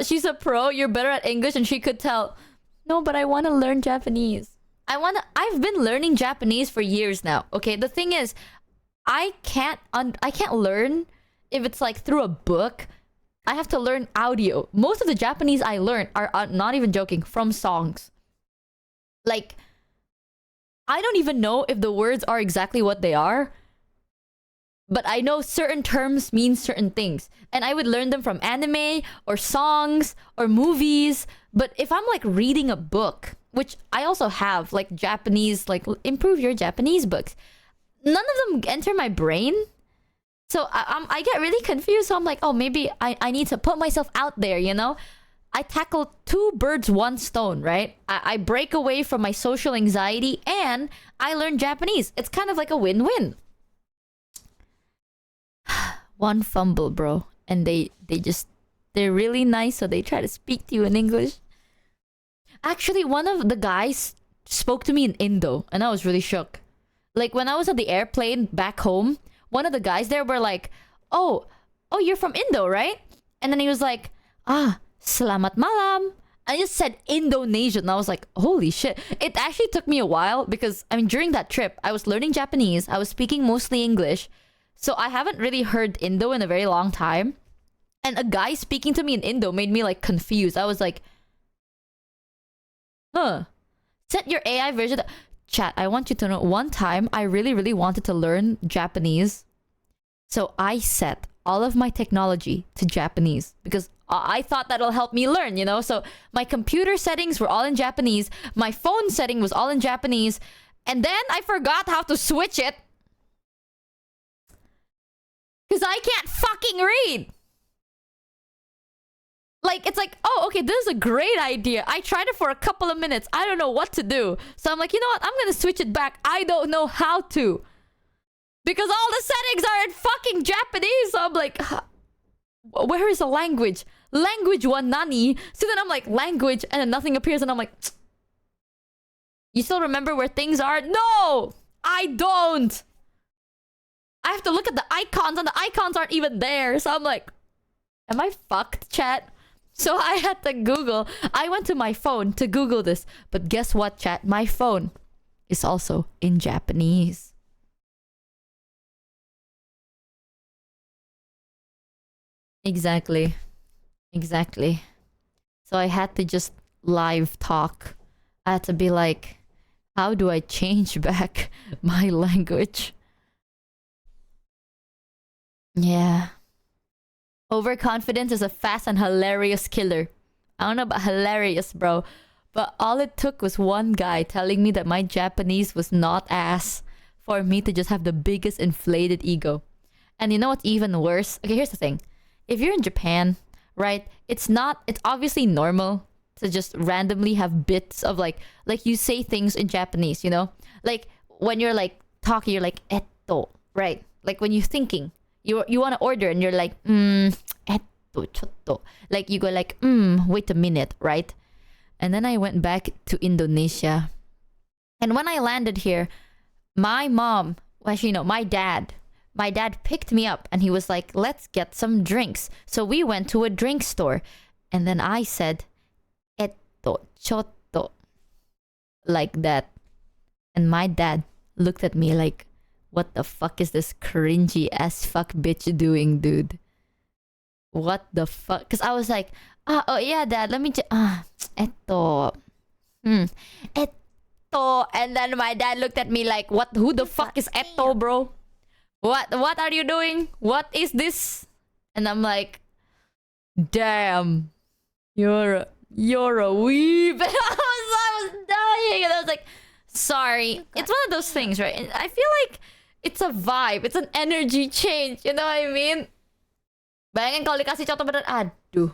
Speaker 3: She's a pro. You're better at English, and she could tell. No, but I want to learn Japanese. I've been learning Japanese for years now. Okay, the thing is, I can't learn if it's like through a book. I have to learn audio. Most of the Japanese I learned are not even joking, from songs. Like, I don't even know if the words are exactly what they are, but I know certain terms mean certain things. And I would learn them from anime or songs or movies. But if I'm like reading a book, which I also have, like Japanese, like improve your Japanese books, none of them enter my brain. So I get really confused. So I'm like, oh, maybe I need to put myself out there, you know? I tackle 2 birds, 1 stone, right? I break away from my social anxiety and I learn Japanese. It's kind of like a win-win. One fumble, bro. And they're really nice, so they try to speak to you in English. Actually, one of the guys spoke to me in Indo, and I was really shook. Like, when I was on the airplane back home, one of the guys there were like, oh, you're from Indo, right? And then he was like, Selamat malam. I just said Indonesian, and I was like, holy shit. It actually took me a while because, I mean, during that trip, I was learning Japanese. I was speaking mostly English. So I haven't really heard Indo in a very long time. And a guy speaking to me in Indo made me like confused. I was like, set your AI version. Chat, I want you to know, one time I really, really wanted to learn Japanese. So I set all of my technology to Japanese because I thought that'll help me learn, you know? So my computer settings were all in Japanese. My phone setting was all in Japanese. And then I forgot how to switch it. Because I can't fucking read. Like, it's like, oh, okay, this is a great idea. I tried it for a couple of minutes. I don't know what to do. So I'm like, you know what? I'm going to switch it back. I don't know how to. Because all the settings are in fucking Japanese. So I'm like, where is the language? Language one nani? So then I'm like, language, and then nothing appears. And I'm like, you still remember where things are? No, I don't. I have to look at the icons, and the icons aren't even there. So I'm like, am I fucked, chat? So I had to Google. I went to my phone to Google this. But guess what, chat? My phone is also in Japanese. Exactly. So I had to just live talk. I had to be like, how do I change back my language? Yeah. Overconfidence is a fast and hilarious killer. I don't know about hilarious, bro. But all it took was one guy telling me that my Japanese was not ass for me to just have the biggest inflated ego. And you know what's even worse? Okay, here's the thing. If you're in Japan, right, it's obviously normal to just randomly have bits of like you say things in Japanese, you know? Like when you're like talking, you're like etto, right? Like when you're thinking, you want to order and you're like etto chotto. Like you go like wait a minute, right? And then I went back to Indonesia. And when I landed here, my mom, well, actually no, my dad picked me up and he was like, let's get some drinks. So we went to a drink store. And then I said, etto, chotto. Like that. And my dad looked at me like, what the fuck is this cringy ass fuck bitch doing, dude? What the fuck? Because I was like, oh yeah, dad, let me just, etto. Etto. And then my dad looked at me like, what? Who the fuck is etto, bro? What are you doing? What is this? And I'm like, damn, you're a weeb. I was dying, and I was like, sorry. It's one of those things, right? And I feel like it's a vibe. It's an energy change. You know what I mean? Bayangin kalau dikasih contoh bener, aduh.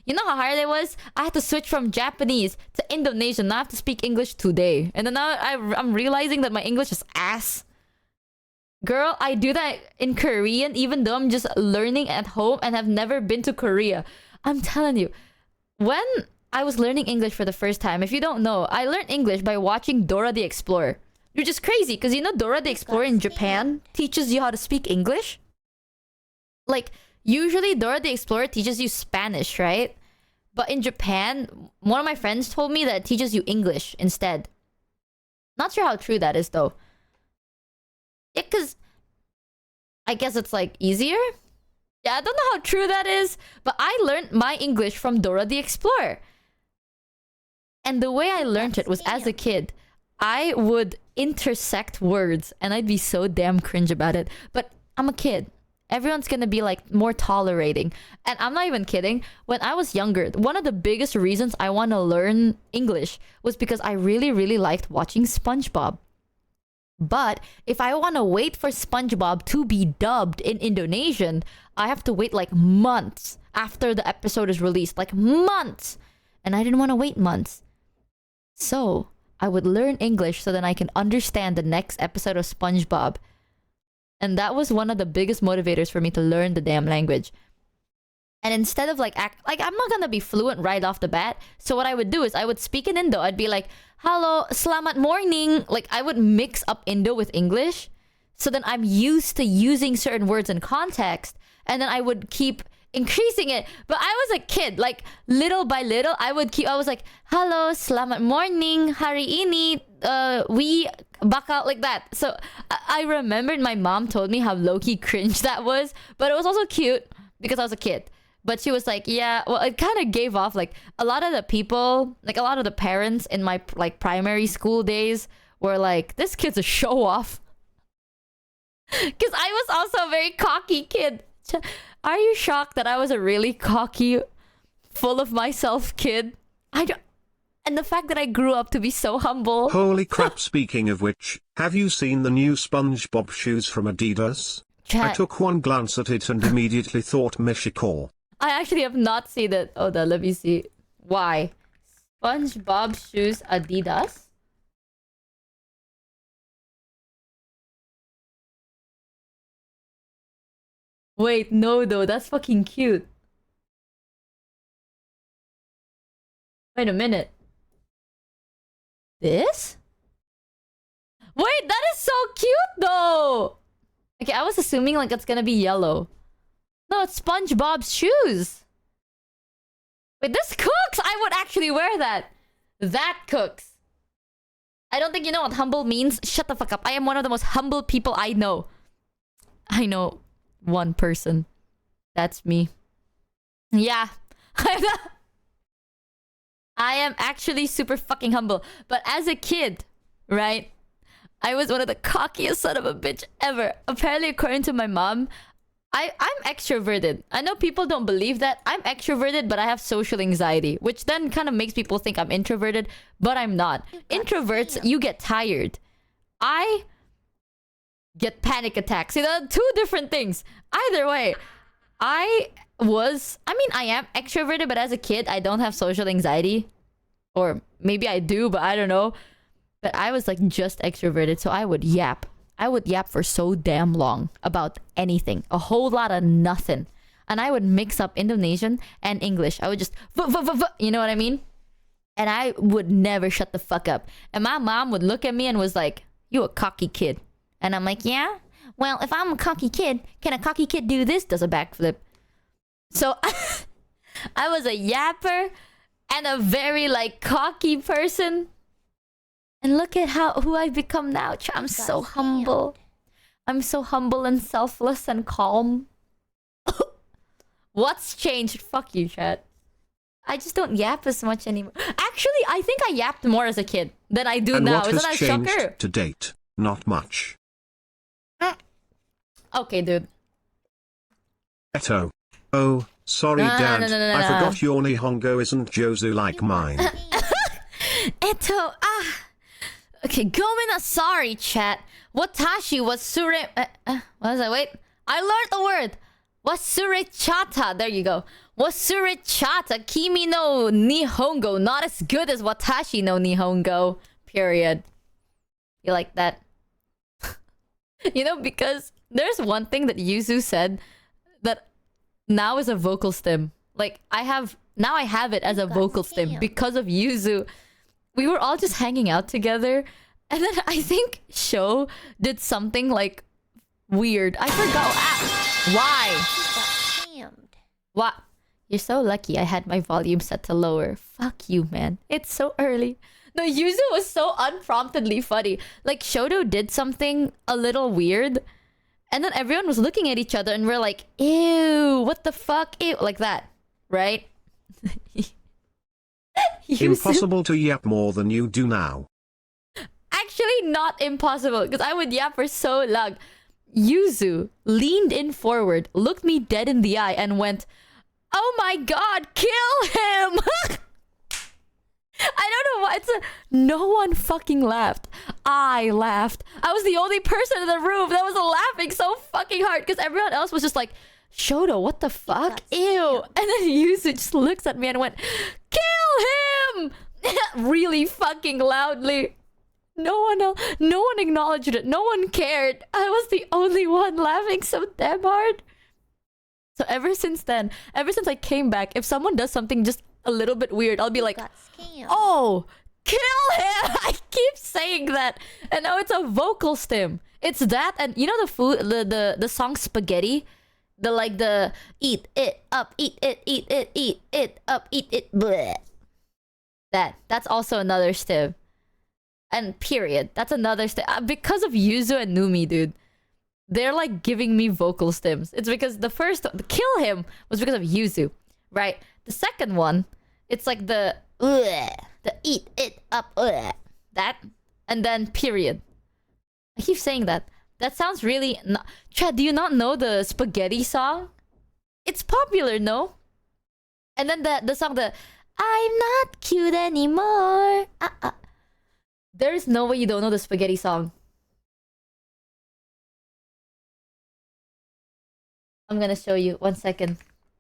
Speaker 3: You know how hard it was? I had to switch from Japanese to Indonesian. Now I have to speak English today. And then now I'm realizing that my English is ass. Girl, I do that in Korean even though I'm just learning at home and have never been to Korea. I'm telling you, when I was learning English for the first time, if you don't know, I learned English by watching Dora the Explorer. Which is crazy because you know Dora the Explorer in Japan teaches you how to speak English? Like, usually Dora the Explorer teaches you Spanish, right? But in Japan, one of my friends told me that it teaches you English instead. Not sure how true that is though. Yeah, because I guess it's like easier. Yeah, I don't know how true that is, but I learned my English from Dora the Explorer. And the way I learned it was as a kid. I would intersect words and I'd be so damn cringe about it. But I'm a kid. Everyone's gonna be like more tolerating. And I'm not even kidding. When I was younger, one of the biggest reasons I want to learn English was because I really, really liked watching SpongeBob. But if I want to wait for SpongeBob to be dubbed in Indonesian, I have to wait like months after the episode is released. Like months! And I didn't want to wait months. So, I would learn English so then I can understand the next episode of SpongeBob. And that was one of the biggest motivators for me to learn the damn language. And instead of like I'm not gonna be fluent right off the bat. So what I would do is I would speak in Indo. I'd be like, hello, selamat morning. Like I would mix up Indo with English. So then I'm used to using certain words in context. And then I would keep increasing it. But I was a kid. Like little by little, I was like, hello, selamat morning. Hari ini, we bakal, like that. So I remembered my mom told me how low-key cringe that was. But it was also cute because I was a kid. But she was like, yeah, well, it kind of gave off, like, a lot of the people, like, a lot of the parents in my, like, primary school days were like, this kid's a show-off. Because I was also a very cocky kid. Are you shocked that I was a really cocky, full of myself kid? And the fact that I grew up to be so humble.
Speaker 6: Holy crap, speaking of which, have you seen the new SpongeBob shoes from Adidas? I took one glance at it and immediately thought Michi.
Speaker 3: I actually have not seen it. Hold on, let me see. Why? SpongeBob shoes Adidas? Wait, no though, that's fucking cute. Wait a minute. This? Wait, that is so cute though! Okay, I was assuming like it's gonna be yellow. No, it's SpongeBob's shoes. Wait, this cooks! I would actually wear that. That cooks. I don't think you know what humble means. Shut the fuck up. I am one of the most humble people I know. I know one person. That's me. Yeah. I am actually super fucking humble. But as a kid, right? I was one of the cockiest son of a bitch ever. Apparently, according to my mom, I'm extroverted. I know people don't believe that. I'm extroverted, but I have social anxiety, which then kind of makes people think I'm introverted, but I'm not. Introverts, you get tired. I get panic attacks. You know, two different things. Either way, I am extroverted, but as a kid, I don't have social anxiety. Or maybe I do, but I don't know. But I was like just extroverted, so I would yap. I would yap for so damn long about anything. A whole lot of nothing. And I would mix up Indonesian and English. I would just, you know what I mean? And I would never shut the fuck up. And my mom would look at me and was like, you a cocky kid. And I'm like, yeah? Well, if I'm a cocky kid, can a cocky kid do this? Does a backflip. So I was a yapper and a very like cocky person. And look at who I've become now. I'm so humble. I'm so humble and selfless and calm. What's changed? Fuck you, chat. I just don't yap as much anymore. Actually, I think I yapped more as a kid than I do
Speaker 6: And
Speaker 3: now.
Speaker 6: what
Speaker 3: Isn't
Speaker 6: has
Speaker 3: that a
Speaker 6: changed
Speaker 3: shocker?
Speaker 6: to date? Not much.
Speaker 3: Okay, dude.
Speaker 6: Eto. Oh, sorry,
Speaker 3: No,
Speaker 6: Dad.
Speaker 3: no, no, no, no,
Speaker 6: I
Speaker 3: no.
Speaker 6: forgot your Nihongo isn't Jozu like mine.
Speaker 3: Eto, Okay, gomena sorry, chat. Watashi was sure... what was that? Wait. I learned the word. Wasurechata. There you go. Wasurechata. Kimi no Nihongo. Not as good as Watashi no Nihongo. Period. You like that? You know, because there's one thing that Yuzu said that now is a vocal stem. Like, I have it as a vocal stem because of Yuzu. We were all just hanging out together, and then I think Sho did something like weird. I forgot. Why?
Speaker 5: Scammed.
Speaker 3: What? You're so lucky I had my volume set to lower. Fuck you, man. It's so early. No, Yuzu was so unpromptedly funny. Like, Shoto did something a little weird, and then everyone was looking at each other, and we're like, ew, what the fuck? Ew, like that, right?
Speaker 6: Impossible to yap more than you do now.
Speaker 3: Actually, not impossible, because I would yap for so long. Yuzu leaned in forward, looked me dead in the eye, and went, "Oh my god, kill him!" I don't know why. No one fucking laughed. I laughed. I was the only person in the room that was laughing so fucking hard, because everyone else was just like, Shoto, what the fuck? Ew. And then Yuzu just looks at me and went, "Kill him!" Really fucking loudly. No one acknowledged it. No one cared. I was the only one laughing so damn hard. So ever since then, ever since I came back, if someone does something just a little bit weird, I'll be like,
Speaker 5: Got scammed.
Speaker 3: "Oh, kill him!" I keep saying that, and now it's a vocal stem. It's that, and you know the food, the song Spaghetti, the eat it up, eat it up, eat it. Bleh. That's also another stem, and period. That's another stem because of Yuzu and Numi, dude. They're like giving me vocal stems. It's because the kill him was because of Yuzu, right? The second one, it's like the eat it up, that, and then period. I keep saying that. That sounds really... Chad, do you not know the Spaghetti song? It's popular, no? And then the song, I'm not cute anymore. There's no way you don't know the Spaghetti song. I'm gonna show you. 1 second.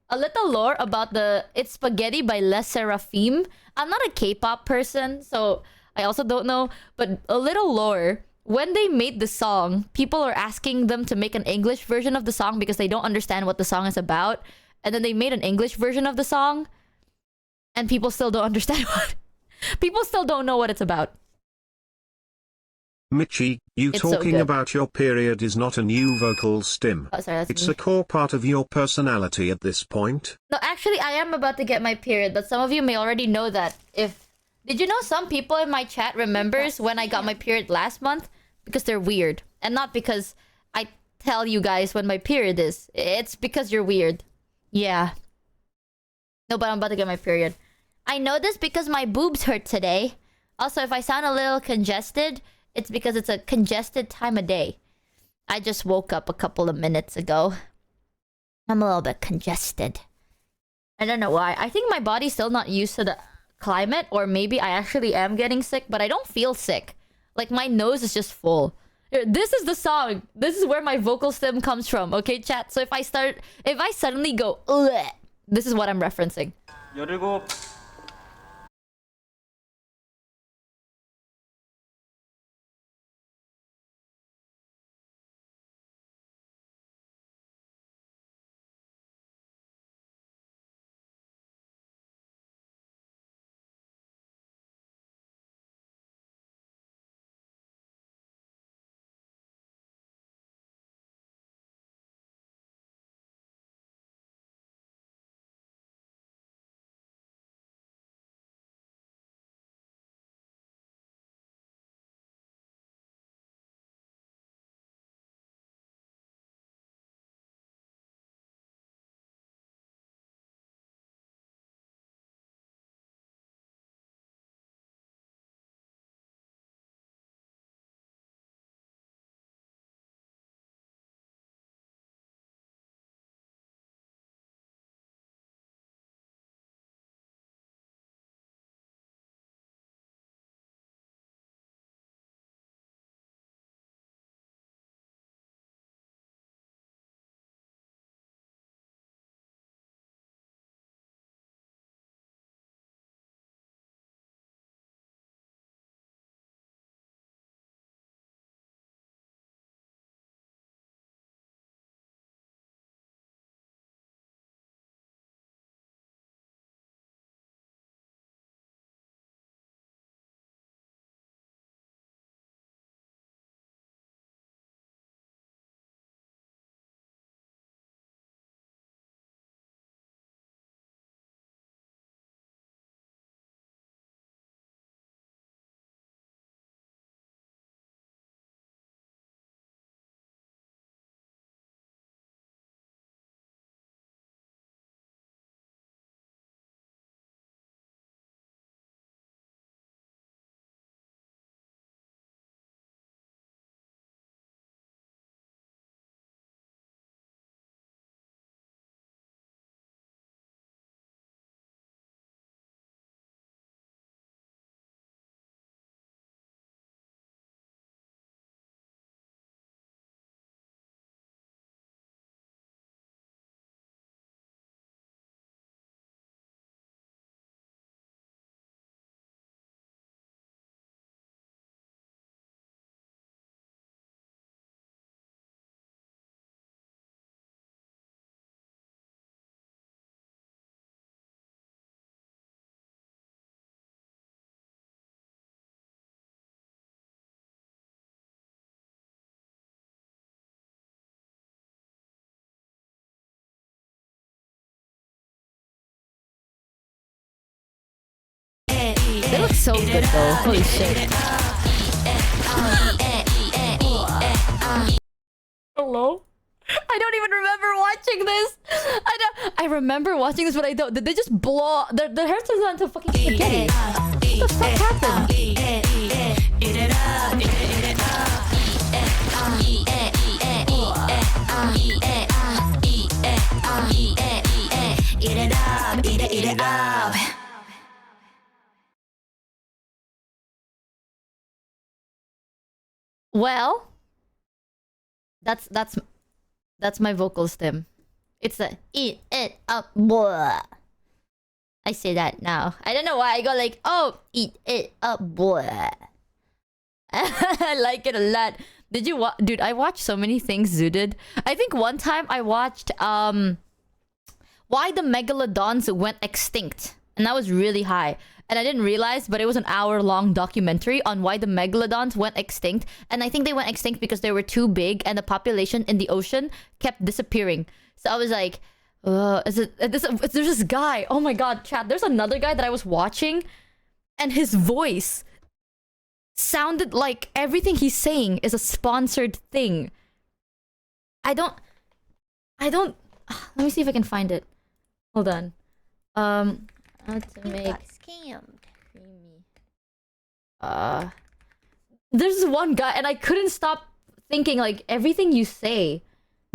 Speaker 3: A little lore about It's Spaghetti by Les Seraphim. I'm not a K-pop person, so I also don't know. But a little lore. When they made the song, people are asking them to make an English version of the song because they don't understand what the song is about. And then they made an English version of the song. And people still don't understand what... People still don't know what it's about.
Speaker 6: Michi, you
Speaker 3: It's so
Speaker 6: talking
Speaker 3: good.
Speaker 6: about your period is not a new vocal stim.
Speaker 3: Oh, sorry, that's
Speaker 6: It's
Speaker 3: me.
Speaker 6: a core part of your personality at this point.
Speaker 3: No, actually, I am about to get my period, but some of you may already know that. Did you know some people in my chat remembers when I got my period last month? Because they're weird. And not because I tell you guys when my period is. It's because you're weird. Yeah. No, but I'm about to get my period. I know this because my boobs hurt today. Also, if I sound a little congested, it's because it's a congested time of day. I just woke up a couple of minutes ago. I'm a little bit congested. I don't know why. I think my body's still not used to the climate, or maybe I actually am getting sick, but I don't feel sick. Like, my nose is just full. Here, this is the song. This is where my vocal stem comes from, okay, chat? So if I suddenly go, ugh, this is what I'm referencing.
Speaker 4: 17
Speaker 3: They look so good though. Holy shit. Hello? I don't even remember watching this. I remember watching this, but I don't. Did they just blow their hair turns into fucking spaghetti? What the fuck happened?
Speaker 1: Eat it up.
Speaker 3: Well, that's my vocal stem. It's a eat it up. Blah. I say that now. I don't know why I go like, oh, eat it up. Blah. I like it a lot. Did you watch? Dude, I watched so many things Zoo did. I think one time I watched why the megalodons went extinct, and that was really high. And I didn't realize, but it was an hour-long documentary on why the megalodons went extinct. And I think they went extinct because they were too big and the population in the ocean kept disappearing. So I was like, there's this guy. Oh my god, chat. There's another guy that I was watching, and his voice sounded like everything he's saying is a sponsored thing. I don't... Let me see if I can find it. Hold on. How to make...
Speaker 5: Got scammed.
Speaker 3: creamy. There's one guy, and I couldn't stop thinking, like, everything you say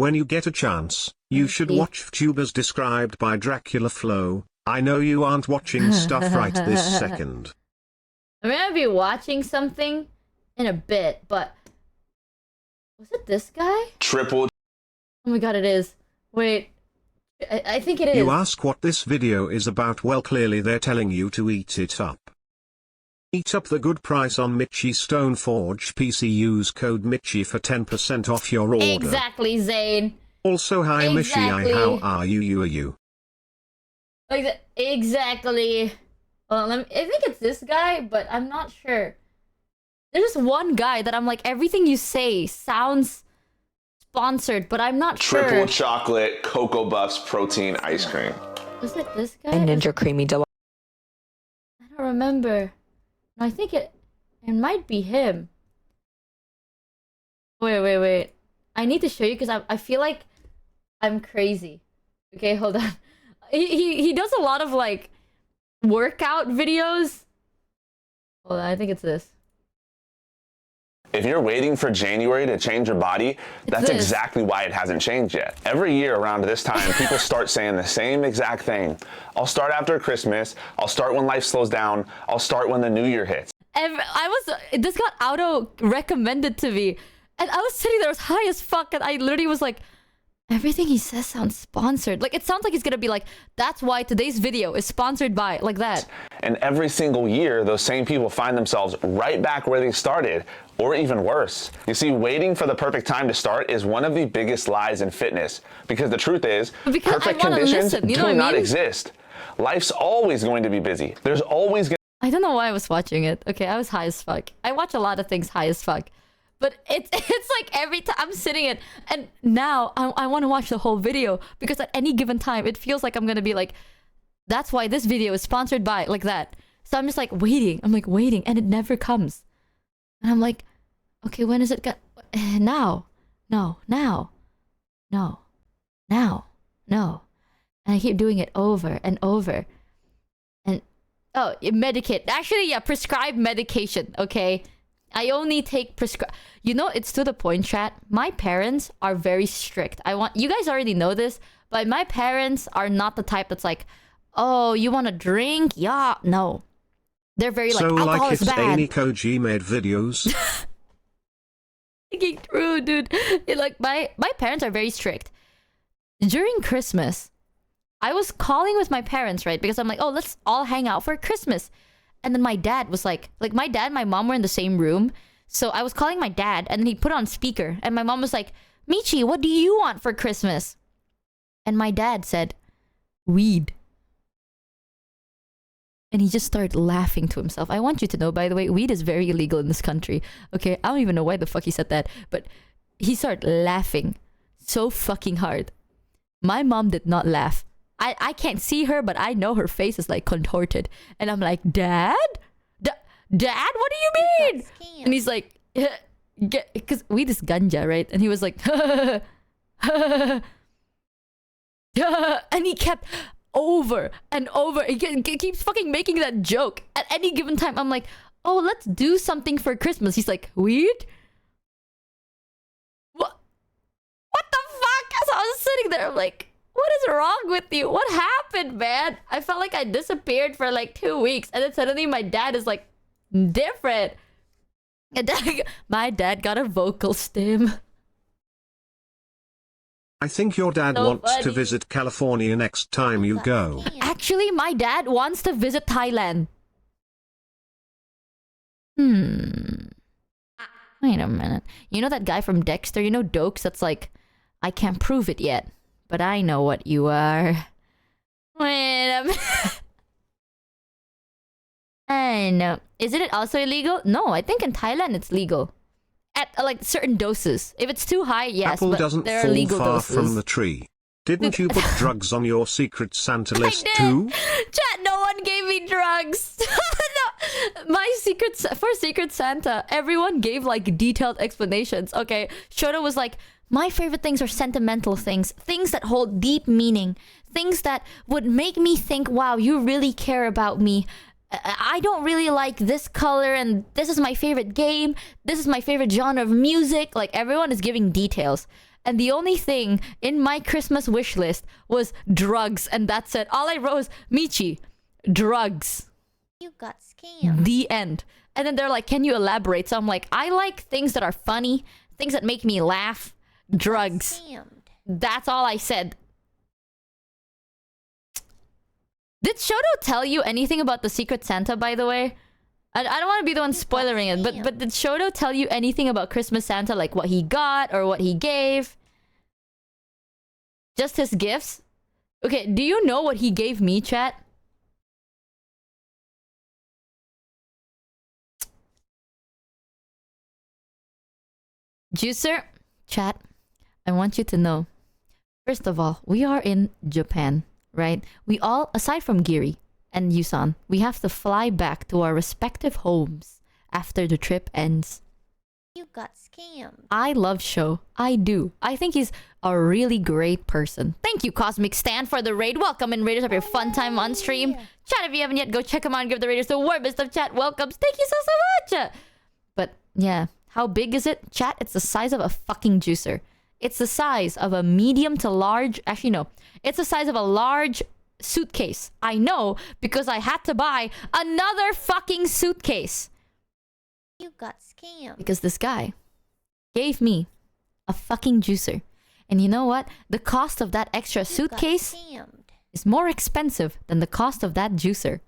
Speaker 6: When you get a chance, you should watch VTubers described by Dracula Flow. I know you aren't watching stuff right this second.
Speaker 3: I'm gonna be watching something in a bit, but was it this guy?
Speaker 7: Triple.
Speaker 3: Oh my god, it is. Wait, I think it is.
Speaker 6: You ask what this video is about, well clearly they're telling you to eat it up. Eat up the good price on Michi Stoneforge PC. Use code Michi for 10% off your order.
Speaker 3: Exactly, Zane.
Speaker 6: Also, hi
Speaker 3: Exactly.
Speaker 6: Michi, how are you? You are you.
Speaker 3: Like exactly. Well, I think it's this guy, but I'm not sure. There's one guy that I'm like, everything you say sounds sponsored, but I'm not sure.
Speaker 7: Triple chocolate Cocoa Puffs protein ice cream.
Speaker 3: Was it this guy?
Speaker 8: And Ninja Creamy Delight.
Speaker 3: I don't remember. No, I think it might be him. Wait. I need to show you because I feel like I'm crazy. Okay, hold on. He does a lot of like workout videos. Hold on, I think it's this.
Speaker 7: If you're waiting for January to change your body, that's
Speaker 3: this.
Speaker 7: exactly why it hasn't changed yet. Every year around this time, people start saying the same exact thing. I'll start after Christmas. I'll start when life slows down. I'll start when the new year hits.
Speaker 3: This got auto recommended to me, and I was sitting there, I was high as fuck, and I literally was like, everything he says sounds sponsored. Like, it sounds like he's gonna be like, that's why today's video is sponsored by, like that.
Speaker 7: And every single year, those same people find themselves right back where they started, or even worse. You see, waiting for the perfect time to start is one of the biggest lies in fitness. Because the truth is,
Speaker 3: Because
Speaker 7: perfect
Speaker 3: I wanna
Speaker 7: conditions
Speaker 3: listen, you know
Speaker 7: do
Speaker 3: what I
Speaker 7: not
Speaker 3: mean?
Speaker 7: exist. Life's always going to be busy. There's always going
Speaker 3: I don't know why I was watching it. Okay, I was high as fuck. I watch a lot of things high as fuck. But it's like every time I'm sitting it, and now I want to watch the whole video because at any given time it feels like I'm gonna be like, that's why this video is sponsored by, like that. So I'm just like waiting. I'm like waiting, and it never comes. And I'm like, okay, when is it now? No. And I keep doing it over and over. And oh, medicate. Actually, yeah, prescribed medication. Okay. I only take prescribe. You know, it's to the point, chat. My parents are very strict. You guys already know this, but my parents are not the type that's like, oh, you want to drink? Yeah, no. They're very like,
Speaker 6: So
Speaker 3: alcohol
Speaker 6: like
Speaker 3: is
Speaker 6: if
Speaker 3: bad.
Speaker 6: Amy Koji made videos.
Speaker 3: Thinking through, dude. Like my parents are very strict. During Christmas, I was calling with my parents, right? Because I'm like, oh, let's all hang out for Christmas. And then my dad was like my dad and my mom were in the same room. So I was calling my dad and then he put on speaker. And my mom was like, Michi, what do you want for Christmas? And my dad said, weed. And he just started laughing to himself. I want you to know, by the way, weed is very illegal in this country. Okay, I don't even know why the fuck he said that. But he started laughing so fucking hard. My mom did not laugh. I can't see her, but I know her face is like contorted. And I'm like, Dad? Dad, what do you mean? And he's like, because weed is ganja, right? And he was like, and he kept over and over. He keeps fucking making that joke. At any given time, I'm like, oh, let's do something for Christmas. He's like, weed? What the fuck? So I was sitting there, I'm like, what is wrong with you? What happened, man? I felt like I disappeared for like 2 weeks. And then suddenly my dad is like, different. And then my dad got a vocal stim.
Speaker 6: I think your dad
Speaker 3: So
Speaker 6: wants to
Speaker 3: funny.
Speaker 6: visit California next time you go.
Speaker 3: Actually, my dad wants to visit Thailand. Wait a minute. You know that guy from Dexter? You know Dokes? That's like, I can't prove it yet, but I know what you are. Wait a minute. I know. Isn't it also illegal? No, I think in Thailand it's legal. At like certain doses. If it's too high, yes,
Speaker 6: Apple
Speaker 3: but
Speaker 6: doesn't
Speaker 3: there are
Speaker 6: fall
Speaker 3: legal
Speaker 6: far
Speaker 3: doses.
Speaker 6: from the tree. Didn't you put drugs on your Secret Santa list
Speaker 3: I
Speaker 6: too?
Speaker 3: did. Chat, no one gave me drugs. No. My Secret Santa, everyone gave like detailed explanations. Okay, Shota was like, my favorite things are sentimental things that hold deep meaning, things that would make me think, wow, you really care about me. I don't really like this color, and this is my favorite game. This is my favorite genre of music. Like, everyone is giving details. And and the only thing in my Christmas wish list was drugs, and that's it. All I wrote was, Michi, drugs.
Speaker 5: You got scammed.
Speaker 3: The end. And then they're like, can you elaborate? So I'm like, I like things that are funny, things that make me laugh, drugs.
Speaker 5: Scammed.
Speaker 3: That's all I said. Did Shoto tell you anything about the Secret Santa, by the way? I don't want to be the one spoiling it, but did Shoto tell you anything about Christmas Santa, like what he got or what he gave? Just his gifts? Okay, do you know what he gave me, chat? Juicer, chat, I want you to know. First of all, we are in Japan, right? We all, aside from Giri and Yusan, we have to fly back to our respective homes after the trip ends.
Speaker 5: You got scammed.
Speaker 3: I love Sho. I do. I think he's a really great person. Thank you, Cosmic Stan, for the raid. Welcome in, Raiders. Have your fun time on stream. Chat, if you haven't yet, go check him out and give the Raiders the warmest of chat welcomes. Thank you so much. But yeah, how big is it? Chat, it's the size of a fucking juicer. It's the size of a medium to large... Actually, no. It's the size of a large suitcase. I know, because I had to buy another fucking suitcase.
Speaker 5: You got scammed.
Speaker 3: Because this guy gave me a fucking juicer. And you know what? The cost of that extra suitcase is more expensive than the cost of that juicer.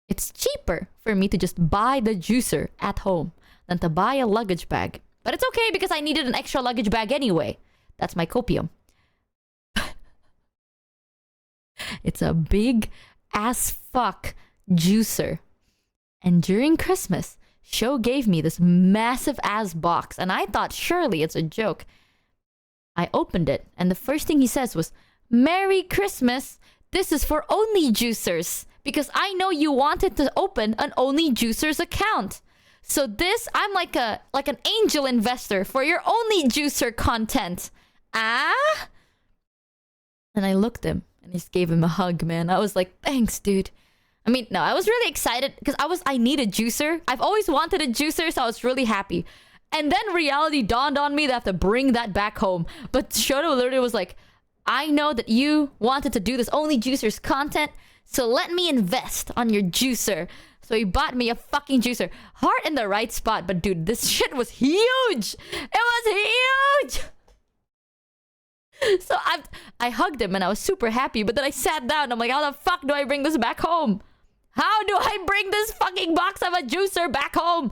Speaker 3: It's cheaper for me to just buy the juicer at home than to buy a luggage bag. But it's okay because I needed an extra luggage bag anyway. That's my copium. It's a big as fuck juicer. And during Christmas, Sho gave me this massive ass box, and I thought surely it's a joke. I opened it, and the first thing he says was, "Merry Christmas. This is for Only Juicers, because I know you wanted to open an Only Juicers account. So this, I'm like an angel investor for your Only Juicer content." Ah? And I looked at him and just gave him a hug, man. I was like, thanks, dude. I mean, no, I was really excited because I need a juicer. I've always wanted a juicer, so I was really happy. And then reality dawned on me that I have to bring that back home. But Shoto literally was like, I know that you wanted to do this Only Juicers content, so let me invest on your juicer. So he bought me a fucking juicer. Heart in the right spot, but dude, this shit was huge! It was huge! So I hugged him and I was super happy, but then I sat down. I'm like, how the fuck do I bring this back home? How do I bring this fucking box of a juicer back home?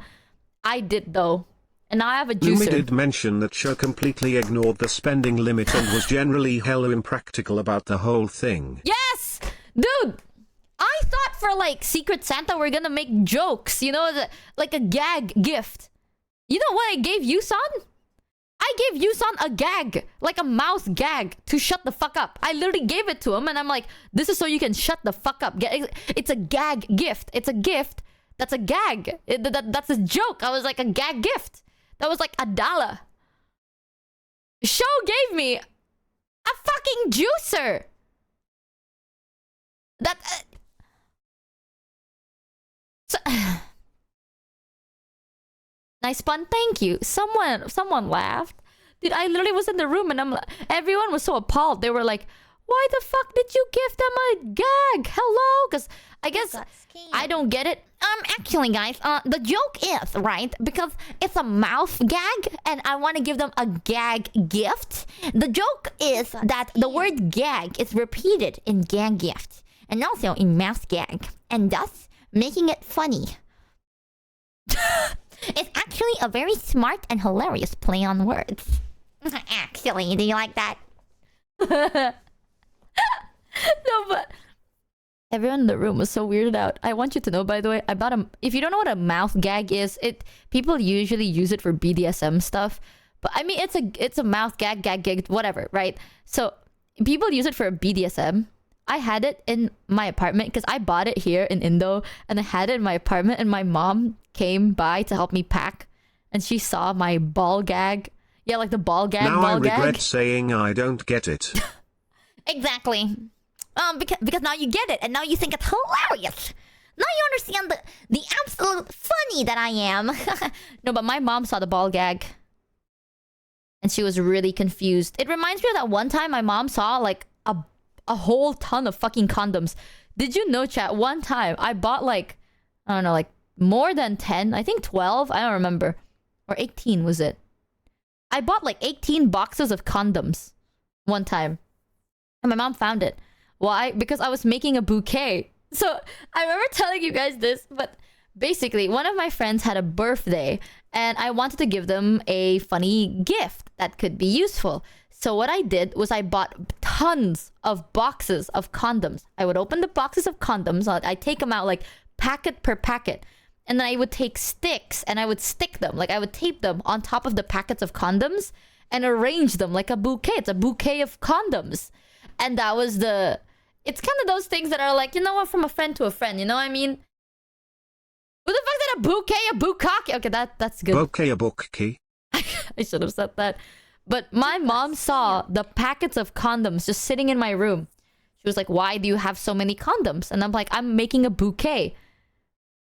Speaker 3: I did though. And now I have a juicer.
Speaker 6: Lumi did mention that Sho completely ignored the spending limit and was generally hella impractical about the whole thing.
Speaker 3: Yes! Dude! I thought for like Secret Santa we're gonna make jokes, you know, like a gag gift. You know what I gave Yusan? I gave Yusan a gag, like a mouth gag, to shut the fuck up. I literally gave it to him and I'm like, this is so you can shut the fuck up. It's a gag gift. It's a gift that's a gag. That's a joke. I was like, a gag gift. That was like $1. Sho gave me a fucking juicer. That... Nice pun, thank you. Someone laughed. Dude, I literally was in the room and everyone was so appalled. They were like, why the fuck did you give them a gag? Hello? Because I guess I don't get it.
Speaker 5: Actually, guys, the joke is, right, because it's a mouth gag and I want to give them a gag gift. The joke is that the word gag is repeated in gag gift and also in mouth gag, and thus making it funny. It's actually a very smart and hilarious play on words. Actually, do you like that?
Speaker 3: No, but everyone in the room was so weirded out. I want you to know, by the way, I bought if you don't know what a mouth gag is, people usually use it for BDSM stuff. But I mean, it's a mouth gag, whatever, right? So people use it for BDSM. I had it in my apartment because I bought it here in Indo and I had it in my apartment, and my mom came by to help me pack and she saw my ball gag. Yeah, like the ball gag.
Speaker 6: Now I regret saying I don't get it.
Speaker 5: Exactly. Because now you get it and now you think it's hilarious. Now you understand the absolute funny that I am.
Speaker 3: No, but my mom saw the ball gag.
Speaker 5: And she was really confused. It reminds me of that one time my mom saw like a whole ton of fucking condoms. Did you know, chat? One time I bought like, I don't know, like more than 10, I think 12, I don't remember. Or 18 was it? I bought like 18 boxes of condoms one time. And my mom found it. Why? Because I was making a bouquet. So I remember telling you guys this, but basically one of my friends had a birthday and I wanted to give them a funny gift that could be useful. So what I did was I bought tons of boxes of condoms. I would open the boxes of condoms. I'd take them out like packet per packet. And then I would take sticks and I would stick them. Like I would tape them on top of the packets of condoms and arrange them like a bouquet. It's a bouquet of condoms. And that was the... It's kind of those things that are like, you know what, from a friend to a friend. You know what I mean? Who the fuck did a bouquet, a bukkake? Okay, that's good.
Speaker 6: Bouquet, a bouquet.
Speaker 5: I should have said that. But my mom saw the packets of condoms just sitting in my room. She was like, why do you have so many condoms? And I'm like, I'm making a bouquet.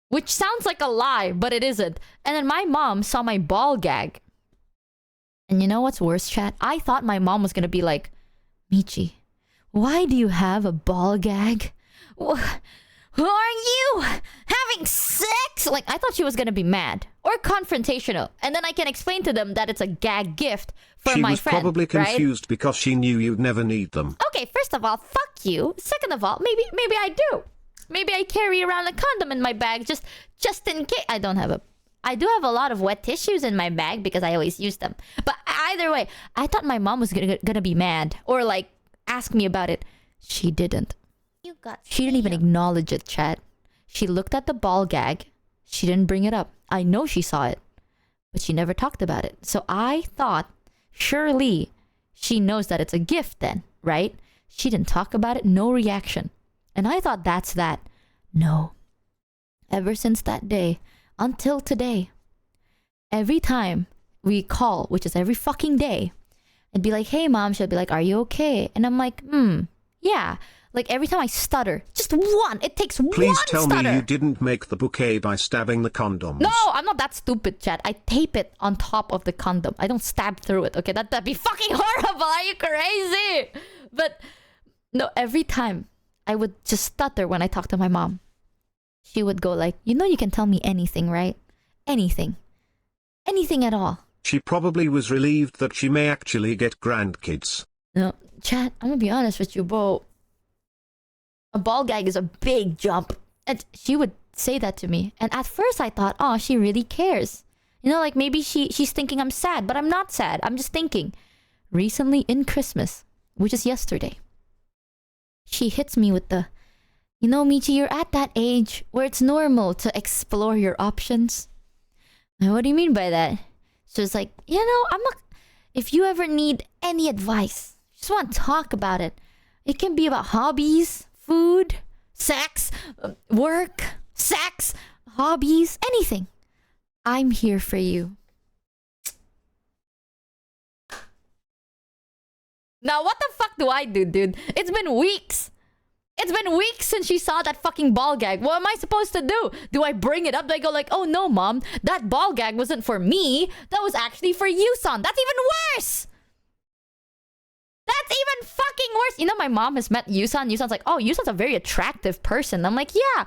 Speaker 5: Which sounds like a lie, but it isn't. And then my mom saw my ball gag. And you know what's worse, chat? I thought my mom was going to be like, Michi, why do you have a ball gag? Who are you having sex? Like, I thought she was going to be mad or confrontational. And then I can explain to them that it's a gag gift for my friend.
Speaker 6: She was probably confused because she knew you'd never need them.
Speaker 5: Okay, first of all, fuck you. Second of all, maybe I do. Maybe I carry around a condom in my bag just in case. I do have a lot of wet tissues in my bag because I always use them. But either way, I thought my mom was gonna be mad or like ask me about it. She didn't. She didn't even acknowledge it, chat. She looked at the ball gag. She didn't bring it up. I know she saw it, but she never talked about it. So I thought, surely she knows that it's a gift then, right? She didn't talk about it, no reaction. And I thought that's that. No. Ever since that day, until today, every time we call, which is every fucking day, I'd be like, hey mom, she'll be like, are you okay? And I'm like, yeah. Like every time I stutter, just one, it takes one stutter.
Speaker 6: Please tell me you didn't make the bouquet by stabbing the condoms.
Speaker 5: No, I'm not that stupid, chat. I tape it on top of the condom. I don't stab through it, okay? That'd be fucking horrible. Are you crazy? But no, every time I would just stutter when I talk to my mom. She would go like, you know you can tell me anything, right? Anything. Anything at all.
Speaker 6: She probably was relieved that she may actually get grandkids.
Speaker 5: No, chat, I'm gonna be honest with you, bro. A ball gag is a big jump. And she would say that to me. And at first I thought, oh, she really cares. You know, like maybe she's thinking I'm sad, but I'm not sad. I'm just thinking. Recently in Christmas, which is yesterday, she hits me with the, you know, Michi, you're at that age where it's normal to explore your options. And what do you mean by that? So it's like, you know, I'm not, if you ever need any advice, just want to talk about it. It can be about hobbies, food, sex, work, sex, hobbies, anything. I'm here for you. Now, what the fuck do I do, dude? It's been weeks. It's been weeks since she saw that fucking ball gag. What am I supposed to do? Do I bring it up? Do I go like, oh no, mom, that ball gag wasn't for me. That was actually for you, son. That's even worse. That's even fucking worse. You know, my mom has met Yusan. Yusan's like, oh, Yusan's a very attractive person. I'm like, yeah.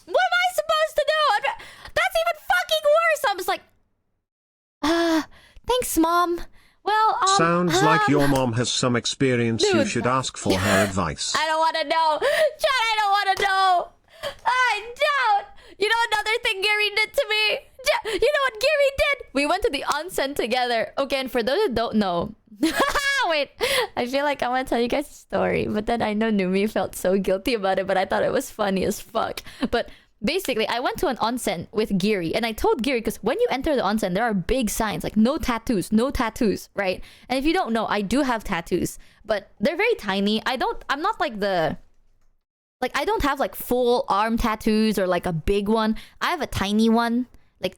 Speaker 5: What am I supposed to do? That's even fucking worse. I'm just like, thanks, mom. Well,
Speaker 6: sounds like your mom has some experience.
Speaker 5: Dude.
Speaker 6: You should ask for her advice.
Speaker 5: I don't want to know. Chad, I don't want to know. I don't. You know another thing Gary did to me? You know what Gary did? We went to the onsen together. Okay, and for those that don't know, wait, I feel like I want to tell you guys a story, but then I know Numi felt so guilty about it, but I thought it was funny as fuck. But basically, I went to an onsen with Giri, and I told Giri, because when you enter the onsen, there are big signs like no tattoos, right? And if you don't know, I do have tattoos, but they're very tiny. I'm not like I don't have like full arm tattoos or like a big one. I have a tiny one. I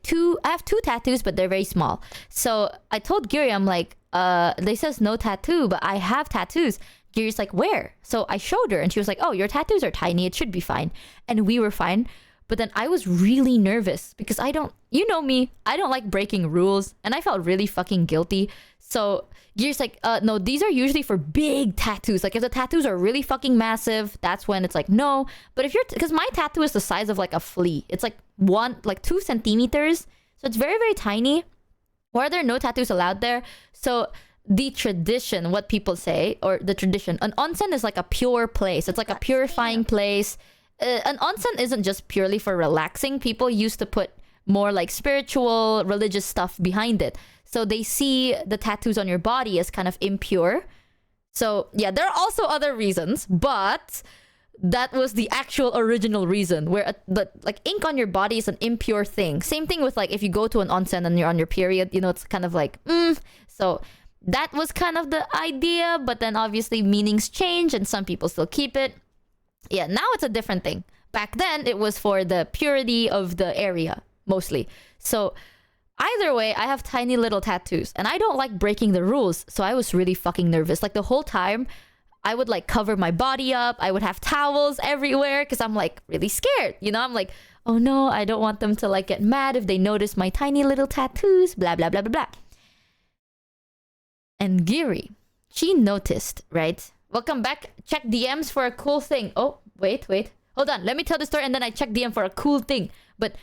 Speaker 5: have two tattoos, but they're very small. So I told Giri, I'm like, they says no tattoo, but I have tattoos. Giri's like, where? So I showed her and she was like, oh, your tattoos are tiny. It should be fine. And we were fine. But then I was really nervous because I don't, you know me, I don't like breaking rules, and I felt really fucking guilty. So Gear's like, no, these are usually for big tattoos. Like if the tattoos are really fucking massive, that's when it's like, no. But if you're, because my tattoo is the size of like a flea. It's like 2 centimeters. So it's very, very tiny. Why are there no tattoos allowed there? So the tradition, what people say, or the tradition, an onsen is like a pure place. It's like a purifying place. An onsen isn't just purely for relaxing. People used to put more like spiritual, religious stuff behind it. So they see the tattoos on your body as kind of impure. So yeah, there are also other reasons, but that was the actual original reason, where the like ink on your body is an impure thing. Same thing with like if you go to an onsen and you're on your period, you know, it's kind of like so that was kind of the idea, but then obviously meanings change and some people still keep it. Yeah, now it's a different thing. Back then it was for the purity of the area mostly. So either way, I have tiny little tattoos and I don't like breaking the rules. So I was really fucking nervous. Like the whole time I would like cover my body up. I would have towels everywhere because I'm like really scared. You know, I'm like, oh no, I don't want them to like get mad if they notice my tiny little tattoos, blah, blah, blah, blah, blah. And Giri, she noticed, right? Welcome back. Check DMs for a cool thing. Oh, wait. Hold on. Let me tell the story and then I check DM for a cool thing. But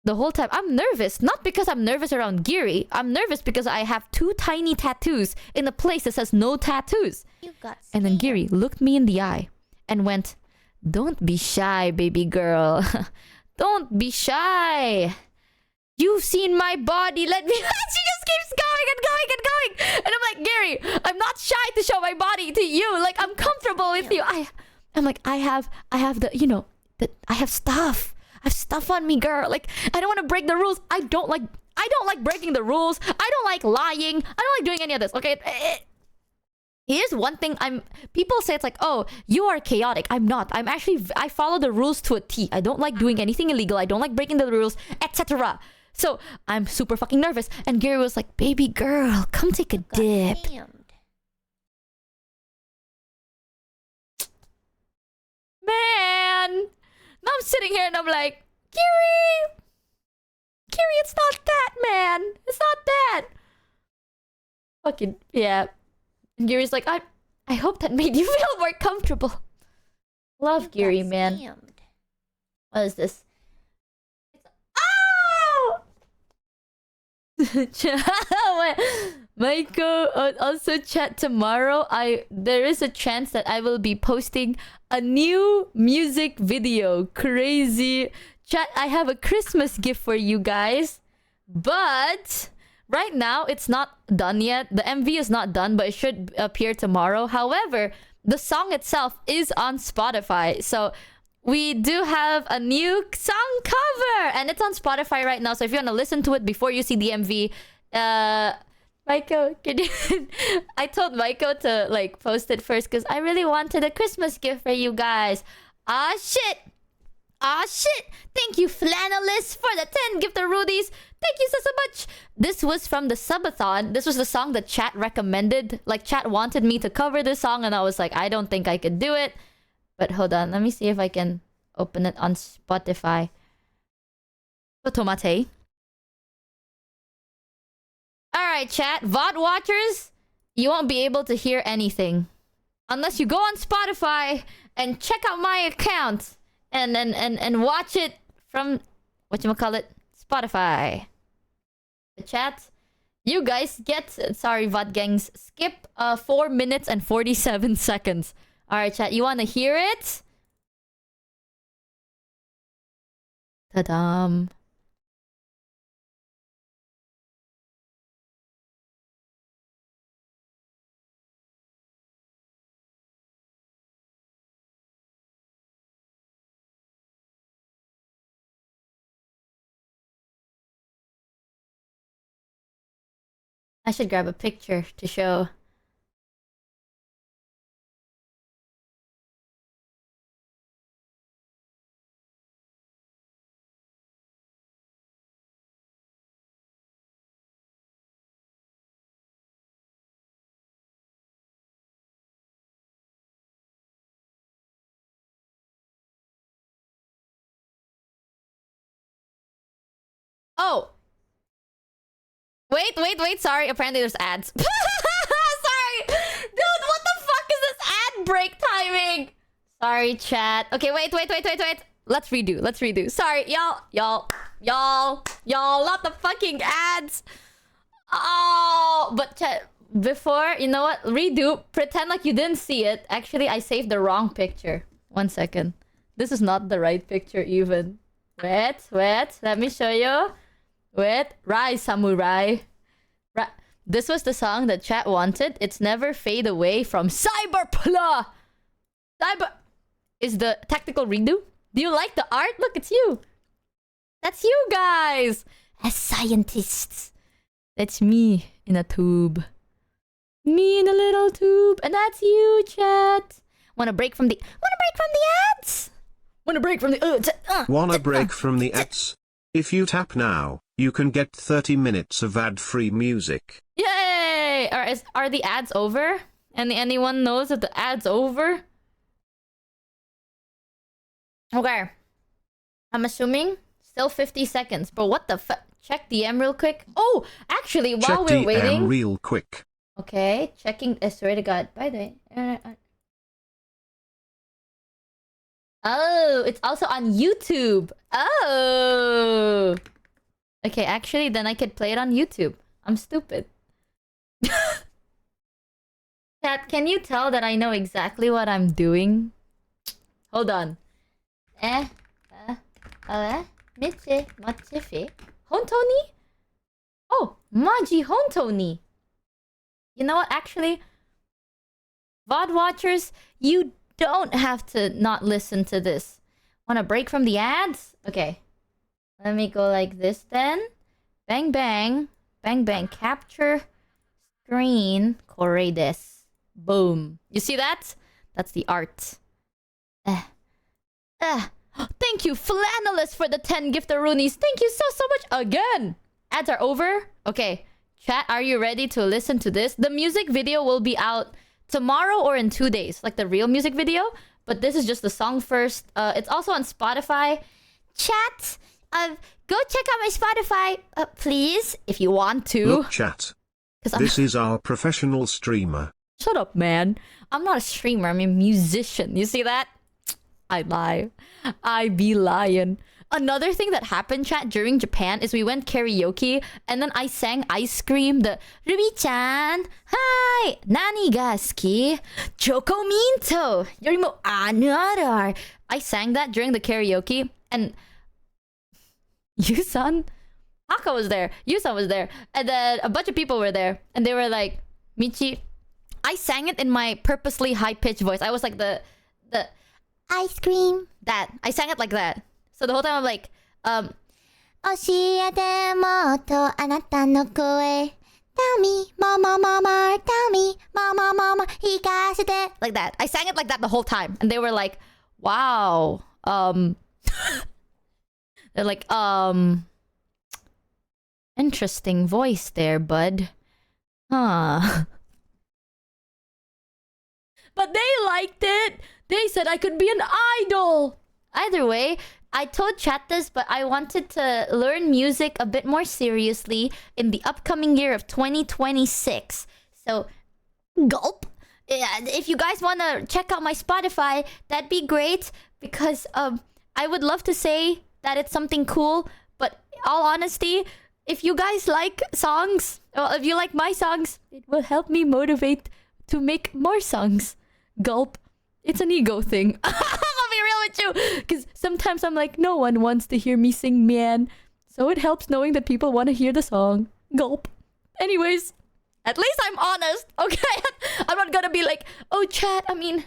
Speaker 5: the whole time, I'm nervous. Not because I'm nervous around Giri. I'm nervous because I have 2 tiny tattoos in a place that says no tattoos.
Speaker 3: You got
Speaker 5: And then Giri looked me in the eye and went, don't be shy, baby girl. Don't be shy. You've seen my body. Let me... She just keeps going and going and going. And I'm like, Gary, I'm not shy to show my body to you. Like, I'm comfortable with you. I'm like, I have the, you know, I have stuff. I have stuff on me, girl. Like, I don't want to break the rules. I don't like breaking the rules. I don't like lying. I don't like doing any of this. Okay. Here's one thing people say it's like, oh, you are chaotic. I'm not. I follow the rules to a T. I don't like doing anything illegal. I don't like breaking the rules, etc. So I'm super fucking nervous. And Gary was like, baby girl, come take a dip. Man. Now I'm sitting here and I'm like, Gary, it's not that, man. It's not that. Fucking, yeah. And Gary's like, I hope that made you feel more comfortable. Love Gary, man. What is this? Michael, also chat tomorrow. There is a chance that I will be posting a new music video. Crazy. Chat, I have a Christmas gift for you guys. But right now, it's not done yet. The MV is not done, but it should appear tomorrow. However, the song itself is on Spotify. So we do have a new song cover. And it's on Spotify right now. So if you want to listen to it before you see the MV, Michael, I told Michael to like post it first because I really wanted a Christmas gift for you guys. Ah shit. Thank you, Flannelist, for the 10 gifted rudies. Thank you so much. This was from the subathon. This was the song that chat recommended. Like, chat wanted me to cover this song, and I was like, I don't think I could do it. But hold on, let me see if I can open it on Spotify. Tomate. Alright, chat. VOD watchers, you won't be able to hear anything unless you go on Spotify and check out my account. And watch it from whatchamacallit, Spotify. The chat, you guys get, sorry VOD gangs, skip 4 minutes and 47 seconds. Alright chat, you wanna hear it? Ta-dam. I should grab a picture to show. Oh. Wait. Sorry. Apparently there's ads. Sorry. Dude, what the fuck is this ad break timing? Sorry, chat. Okay, wait. Let's redo. Sorry, y'all, not the fucking ads. Oh, but chat, before, you know what? Redo. Pretend like you didn't see it. Actually, I saved the wrong picture. 1 second. This is not the right picture even. Wait. Let me show you. Wait. Rise, Samurai. This was the song that chat wanted. It's Never Fade Away from Cyberpla. Cyber is the tactical redo. Do you like the art? Look, it's you. That's you guys. As scientists. That's me in a tube. Me in a little tube. And that's you, chat. Wanna break from the ads? Wanna break from the
Speaker 6: Wanna break from the ads? If you tap now, you can get 30 minutes of ad-free music.
Speaker 5: Yay! Are the ads over? Anyone knows that the ad's over? Okay. I'm assuming still 50 seconds. But what the fuck? Check DM real quick. Oh, actually, while
Speaker 6: Check
Speaker 5: we're
Speaker 6: DM
Speaker 5: waiting.
Speaker 6: real quick.
Speaker 5: Okay, checking. I swear to God. By the way. Oh, it's also on YouTube. Oh. Okay, actually, then I could play it on YouTube. I'm stupid. Chat, can you tell that I know exactly what I'm doing? Hold on. Michi Mochievee? Hontoni? Oh, Maji Hontoni. You know what, actually? VOD watchers, you don't have to not listen to this. Wanna break from the ads? Okay. Let me go like this then. Bang bang. Bang bang. Capture screen. Corredes. Boom. You see that? That's the art. Thank you, Flannelist, for the 10 giftaroonies. Thank you so much again. Ads are over. Okay. Chat, are you ready to listen to this? The music video will be out tomorrow or in 2 days. Like the real music video. But this is just the song first. It's also on Spotify. Chat, go check out my Spotify, please, if you want to.
Speaker 6: Look, chat. This is our professional streamer.
Speaker 5: Shut up, man. I'm not a streamer. I'm a musician. You see that? I lie. I be lying. Another thing that happened, chat, during Japan is we went karaoke and then I sang Ice Cream, the Ruby-chan, hi, nani ga suki? Choco Minto, yorimo anarar. I sang that during the karaoke and Yusan, Aka was there, Yusan was there, and then a bunch of people were there and they were like, Michi, I sang it in my purposely high-pitched voice. I was like the ice cream, that. I sang it like that. So the whole time I'm like, 教えてもっとあなたの声 Tell me, mama, mama, tell me, mama, mama, 聞かせて Like that. I sang it like that the whole time. And they were like, wow. They're like, interesting voice there, bud. Huh. But they liked it. They said I could be an idol. Either way, I told chat this, but I wanted to learn music a bit more seriously in the upcoming year of 2026. So, gulp. If you guys want to check out my Spotify, that'd be great. Because I would love to say that it's something cool. But all honesty, if you guys like songs, well, if you like my songs, it will help me motivate to make more songs. Gulp. It's an ego thing. I'll be real with you. Because sometimes I'm like, no one wants to hear me sing, man. So it helps knowing that people want to hear the song. Gulp. Anyways, at least I'm honest, okay? I'm not gonna be like, oh, chat, I mean,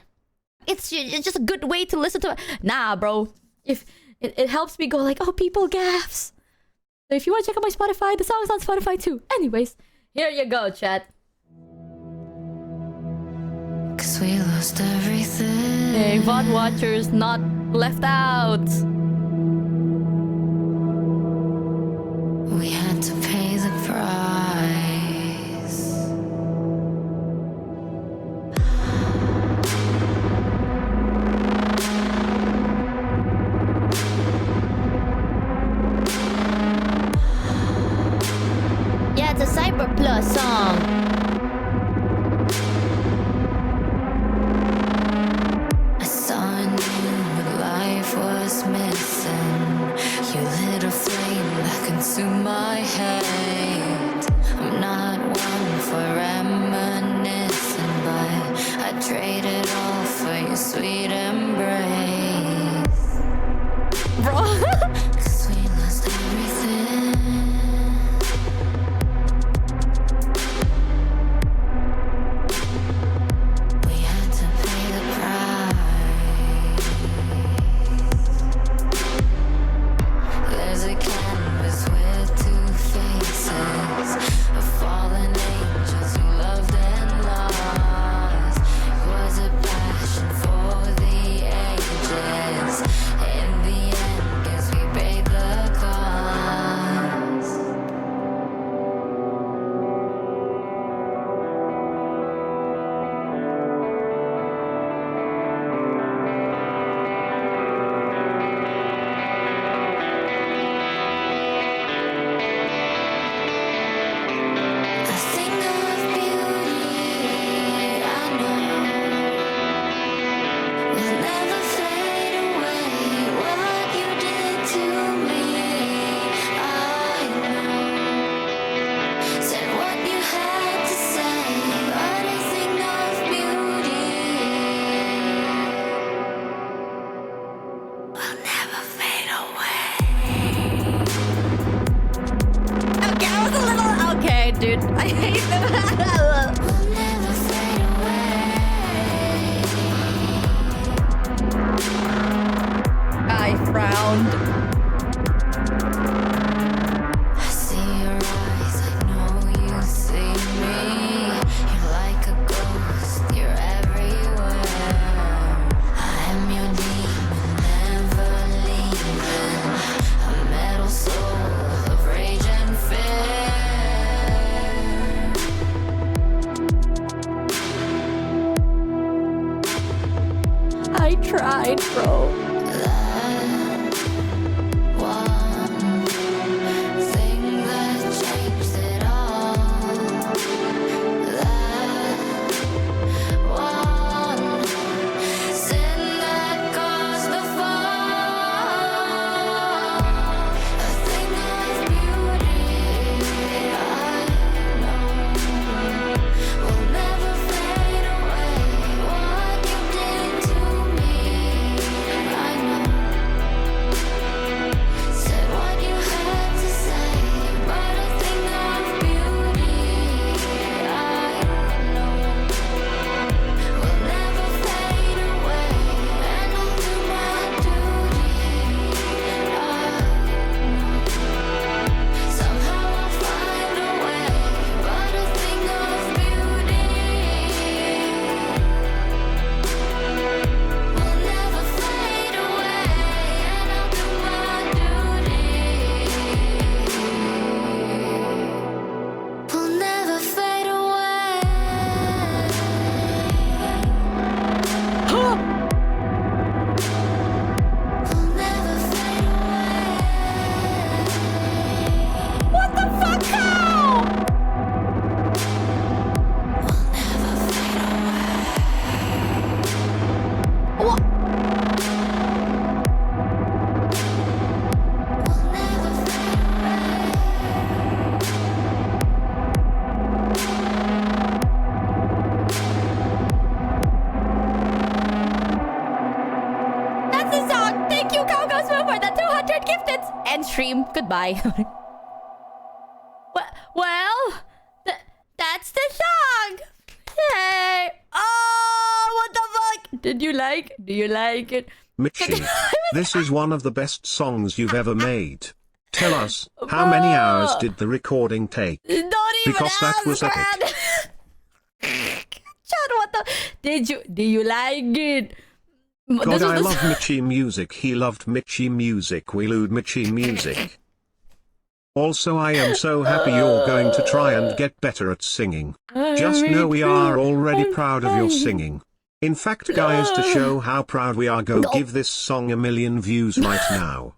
Speaker 5: it's just a good way to listen to it. Nah, bro. If it helps me go like, oh, people gaffs. So if you want to check out my Spotify, the song's on Spotify too. Anyways, here you go, chat.
Speaker 1: 'Cause we lost everything.
Speaker 5: Hey, VOD watchers not left out.
Speaker 1: We had to pay the price.
Speaker 5: dude. I hate them. I frowned.
Speaker 1: I see your eyes, I know you see me. You're like a ghost, you're everywhere. I am your demon, never leaving. A metal soul of rage and fear.
Speaker 5: I tried, bro. Stream. Goodbye. Well, that's the song. Hey. Oh, what the fuck? Do you like it?
Speaker 6: Michi, this is one of the best songs you've ever made. Tell us, how many hours did the recording take?
Speaker 5: Don't even
Speaker 6: Because that
Speaker 5: ask,
Speaker 6: was epic.
Speaker 5: Chad, what the? Do you like it?
Speaker 6: God, I love Michi music. He loved Michi music. We love Michi music. Also, I am so happy you're going to try and get better at singing. Just know we are already proud of your singing. In fact, guys, to show how proud we are, go give this song 1 million views right now.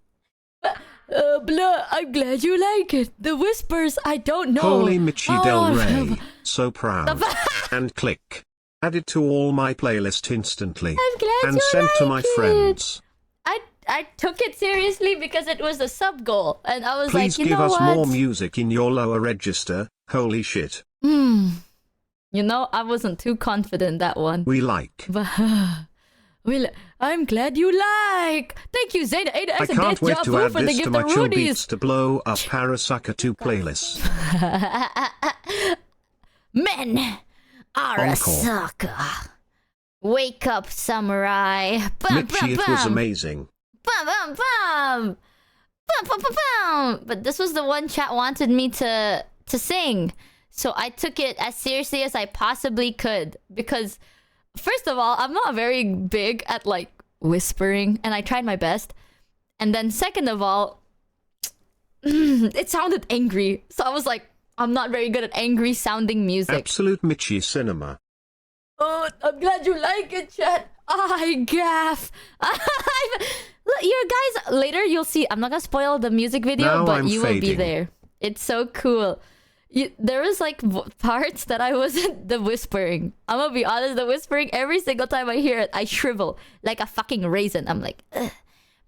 Speaker 5: Blah, I'm glad you like it. The whispers, I don't know.
Speaker 6: Holy Michi Del Rey, so proud. And click. Add it to all my playlist instantly.
Speaker 5: I'm glad
Speaker 6: and
Speaker 5: you
Speaker 6: sent to
Speaker 5: like
Speaker 6: my
Speaker 5: it.
Speaker 6: friends.
Speaker 5: I took it seriously because it was a sub goal, and I was
Speaker 6: Please
Speaker 5: like, you
Speaker 6: give
Speaker 5: know
Speaker 6: us
Speaker 5: what?
Speaker 6: more music in your lower register. Holy shit.
Speaker 5: You know, I wasn't too confident that one.
Speaker 6: We like.
Speaker 5: But I'm glad you like. Thank you, Zeta Ada
Speaker 6: I
Speaker 5: X and
Speaker 6: can't wait to add
Speaker 5: for the
Speaker 6: this to
Speaker 5: gift
Speaker 6: my
Speaker 5: of
Speaker 6: chill
Speaker 5: Rudies.
Speaker 6: beats to blow up Parasaka 2 playlist.
Speaker 5: Men are a
Speaker 6: Encore.
Speaker 5: sucker. Wake up, samurai. Bum,
Speaker 6: Michi, it was amazing.
Speaker 5: Bum, bum, bum. Bum, bum, bum, bum. But this was the one chat wanted me to sing. So I took it as seriously as I possibly could. Because, first of all, I'm not very big at, like, whispering. And I tried my best. And then second of all, it sounded angry. So I was like, I'm not very good at angry sounding music.
Speaker 6: Absolute Michi cinema.
Speaker 5: Oh, I'm glad you like it, chat. I gaff. Look, you guys, later you'll see. I'm not gonna spoil the music video,
Speaker 6: Now
Speaker 5: but
Speaker 6: I'm
Speaker 5: you will be
Speaker 6: fading.
Speaker 5: there. It's so cool. There was like parts that I wasn't the whispering. I'm gonna be honest, the whispering, every single time I hear it, I shrivel like a fucking raisin. I'm like, ugh.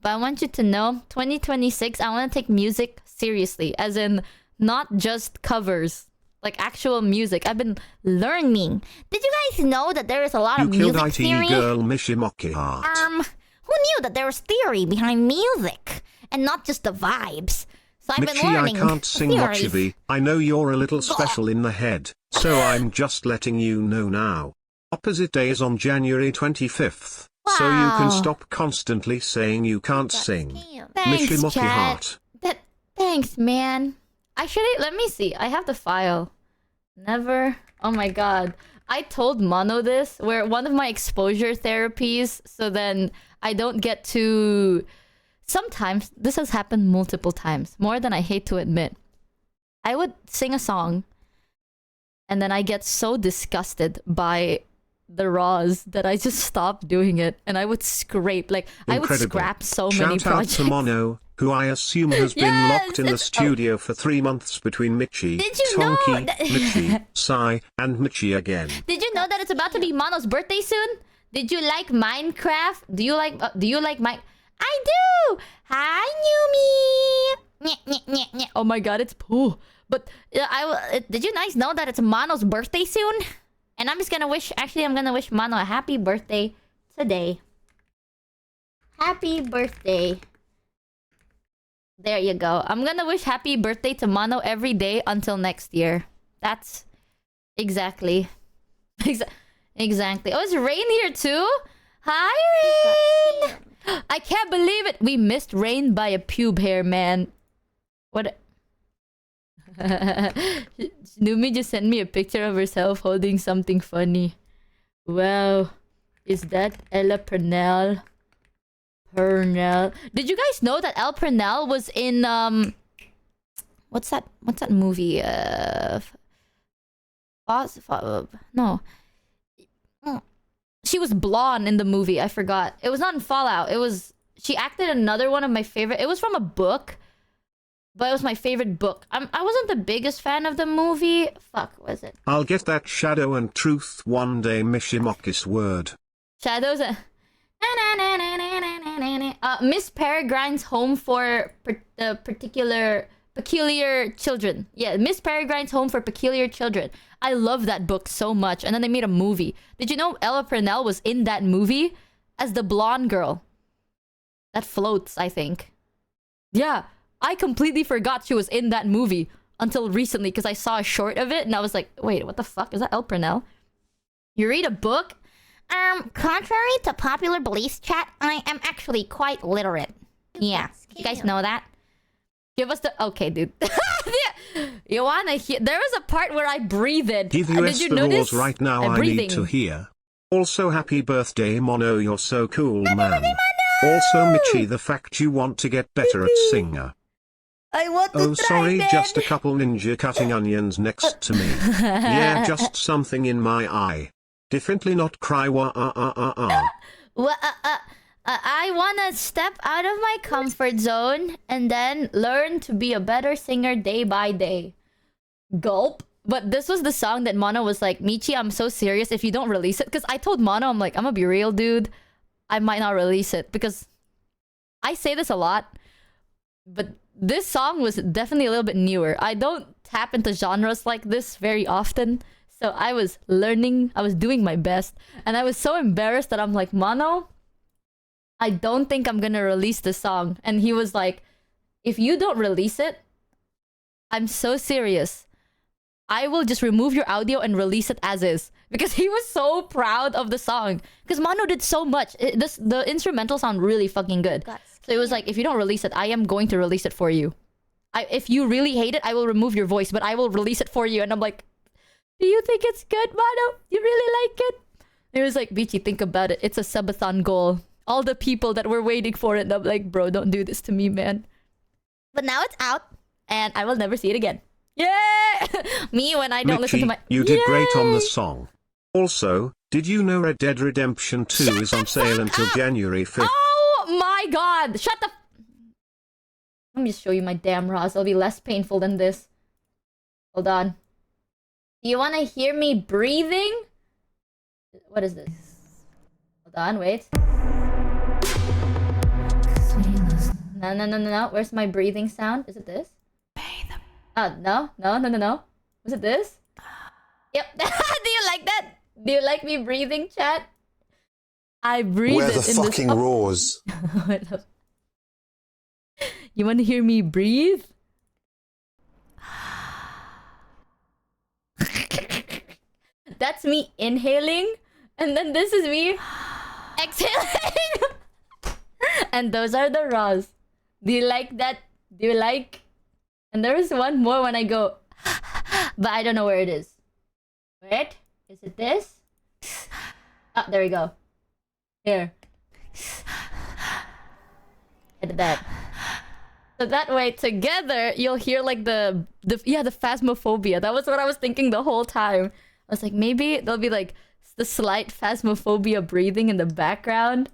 Speaker 5: But I want you to know, 2026, I want to take music seriously, as in not just covers. Like actual music. I've been learning. Did you guys know that there is a lot
Speaker 6: You
Speaker 5: of
Speaker 6: killed
Speaker 5: music
Speaker 6: IT
Speaker 5: theory?
Speaker 6: girl Michi Mochievee.
Speaker 5: Who knew that there was theory behind music and not just the vibes? So I've been
Speaker 6: Michi, I
Speaker 5: learning
Speaker 6: can't sing
Speaker 5: theories.
Speaker 6: Mochievee. I know you're a little special in the head, so I'm just letting you know now. Opposite Day is on January 25th, so you can
Speaker 5: Wow.
Speaker 6: stop constantly saying you can't sing.
Speaker 5: Thanks,
Speaker 6: Michi Mochi
Speaker 5: chat.
Speaker 6: Heart.
Speaker 5: Thanks, man. Let me see. I have the file. Never. Oh my god. I told Mono this, where one of my exposure therapies, so then I don't get to... Sometimes, this has happened multiple times, more than I hate to admit. I would sing a song, and then I get so disgusted by the raws that I just stopped doing it, and I would scrape, like, I would
Speaker 6: Incredible.
Speaker 5: scrap so many
Speaker 6: Shout out
Speaker 5: projects.
Speaker 6: to Mono, who I assume has been
Speaker 5: Yes,
Speaker 6: locked in the
Speaker 5: it's-
Speaker 6: studio for 3 months between Michi,
Speaker 5: Did you know
Speaker 6: Tonki,
Speaker 5: that-
Speaker 6: Michi, Sai, and Michi again.
Speaker 5: Did you know that it's about to be Mono's birthday soon? Did you like Minecraft? Do you like Mine? I do! Hi, Numi! Nyeh, nyeh, nyeh, nyeh. Oh my god, it's Pooh. But did you guys know that it's Mono's birthday soon? And I'm gonna wish Mono a happy birthday today. Happy birthday. There you go. I'm gonna wish happy birthday to Mono every day until next year. That's exactly. Exactly. Oh, it's Rain here too? Hi, Rain! I can't believe it. We missed Rain by a pube hair, man. What? Numi just sent me a picture of herself holding something funny. Wow. Is that Ella Purnell? Did you guys know that Elle Purnell was in what's that movie? No. She was blonde in the movie. I forgot. It was not in Fallout. She acted in another one of my favorite. It was from a book, but it was my favorite book. I wasn't the biggest fan of the movie. Fuck, was it?
Speaker 6: I'll get that shadow and truth one day, Mishimokis word.
Speaker 5: Shadows. Miss Peregrine's Home for Peculiar Children. Yeah, Miss Peregrine's Home for Peculiar Children. I love that book so much. And then they made a movie. Did you know Ella Purnell was in that movie as the blonde girl that floats, I think? Yeah, I completely forgot she was in that movie until recently because I saw a short of it and I was like, wait, what the fuck? Is that Ella Purnell? You read a book? Contrary to popular beliefs, chat, I am actually quite literate. Yeah, you guys know that? Give us the... Okay, dude. You wanna hear... There was a part where I breathed.
Speaker 6: Give
Speaker 5: Did
Speaker 6: us
Speaker 5: you
Speaker 6: the
Speaker 5: notice?
Speaker 6: roars right now,
Speaker 5: I'm
Speaker 6: I
Speaker 5: breathing.
Speaker 6: need to hear. Also happy birthday Mono, you're so cool, man. Also Michi, the fact you want to get better at singer.
Speaker 5: I want to
Speaker 6: Oh
Speaker 5: try,
Speaker 6: sorry,
Speaker 5: man.
Speaker 6: just a couple ninja cutting onions next to me. Yeah, just something in my eye. Definitely not cry
Speaker 5: Well, I wanna step out of my comfort zone and then learn to be a better singer day by day. Gulp. But this was the song that Mono was like, Michi, I'm so serious if you don't release it. Because I told Mono, I'm like, I'm gonna be real, dude. I might not release it. Because I say this a lot. But this song was definitely a little bit newer. I don't tap into genres like this very often. So I was learning. I was doing my best. And I was so embarrassed that I'm like, Mono, I don't think I'm gonna release this song. And he was like, if you don't release it, I'm so serious. I will just remove your audio and release it as is. Because he was so proud of the song. Because Mono did so much. The instrumental sound really fucking good. So it was like, if you don't release it, I am going to release it for you. If you really hate it, I will remove your voice, but I will release it for you. And I'm like, do you think it's good, Mono? You really like it? And he was like, Michi, think about it. It's a subathon goal. All the people that were waiting for it. And I'm like, bro, don't do this to me, man. But now it's out. And I will never see it again. Yeah! Me when I don't listen to
Speaker 6: Michi,
Speaker 5: my...
Speaker 6: you did great on
Speaker 5: Yay!
Speaker 6: the song. Also, did you know Red Dead Redemption 2 is on sale until January 5th?
Speaker 5: Oh my god! Shut the... Let me just show you my damn raws. It'll be less painful than this. Hold on. Do you want to hear me breathing? What is this? Hold on, wait. No. Where's my breathing sound? Is it this? No. Was it this? Yep. Do you like that? Do you like me breathing, chat? I breathe
Speaker 8: Where the
Speaker 5: it in
Speaker 8: fucking
Speaker 5: this...
Speaker 8: roars?
Speaker 5: You want to hear me breathe?
Speaker 3: That's me inhaling, and then this is me exhaling. And those are the raws. Do you like that? Do you like? And there is one more when I go, but I don't know where it is. Wait, is it this? Ah, there we go. Here. I did that. So that way, together, you'll hear like the phasmophobia. That was what I was thinking the whole time. I was like, maybe there'll be like the slight phasmophobia breathing in the background.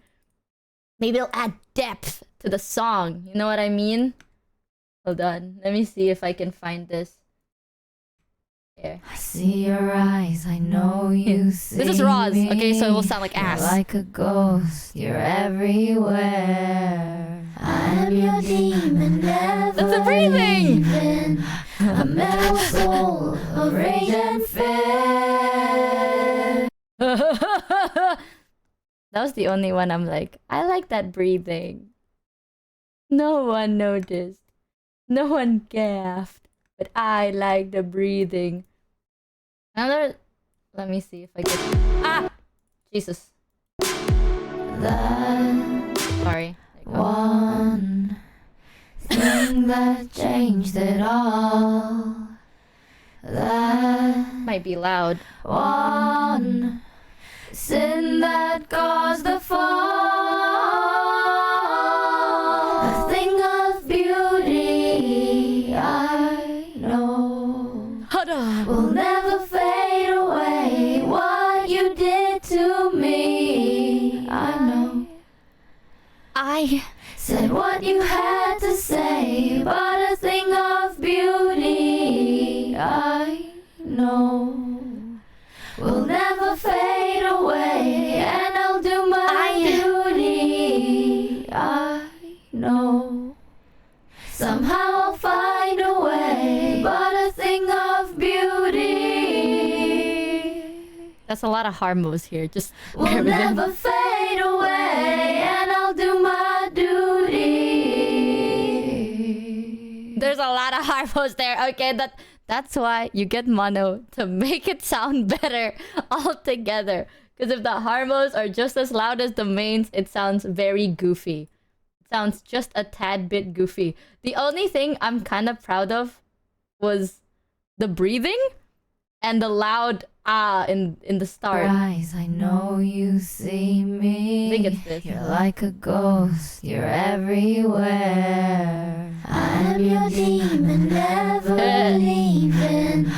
Speaker 3: Maybe it'll add depth to the song. You know what I mean? Hold on. Let me see if I can find this. Here.
Speaker 1: I see your eyes, I know you see
Speaker 3: This is Roz.
Speaker 1: me.
Speaker 3: Okay, so it will sound like ass.
Speaker 1: You're like a ghost, you're everywhere. I am your demon, never
Speaker 3: That's the breathing!
Speaker 1: leaving. A metal soul of rage and fear.
Speaker 3: That was the only one I'm like, I like that breathing. No one noticed. No one gasped. But I like the breathing. Another... Let me see if I can... Ah! Jesus. Sorry. There you go.
Speaker 1: One thing that changed it all. That
Speaker 3: Might be loud.
Speaker 1: one sin that caused the fall. A thing of beauty I know
Speaker 3: Hold on.
Speaker 1: will never fade away. What you did to me, I know.
Speaker 3: I...
Speaker 1: Said what you had to say, but a thing of beauty I know will never fade away, and I'll do my duty. I know somehow I'll find a way, but a thing of beauty
Speaker 3: That's a lot of harmos here. Just
Speaker 1: will
Speaker 3: bear with it.
Speaker 1: never fade away, and I'll do my duty.
Speaker 3: There's a lot of harmos there. Okay, that's why you get mono, to make it sound better all together. Because if the harmos are just as loud as the mains, it sounds very goofy. It sounds just a tad bit goofy. The only thing I'm kind of proud of was the breathing and the loud ah in the start.
Speaker 1: Eyes, I know you see me.
Speaker 3: I think it's this.
Speaker 1: You're like a ghost, you're everywhere. I am your demon, never leaving.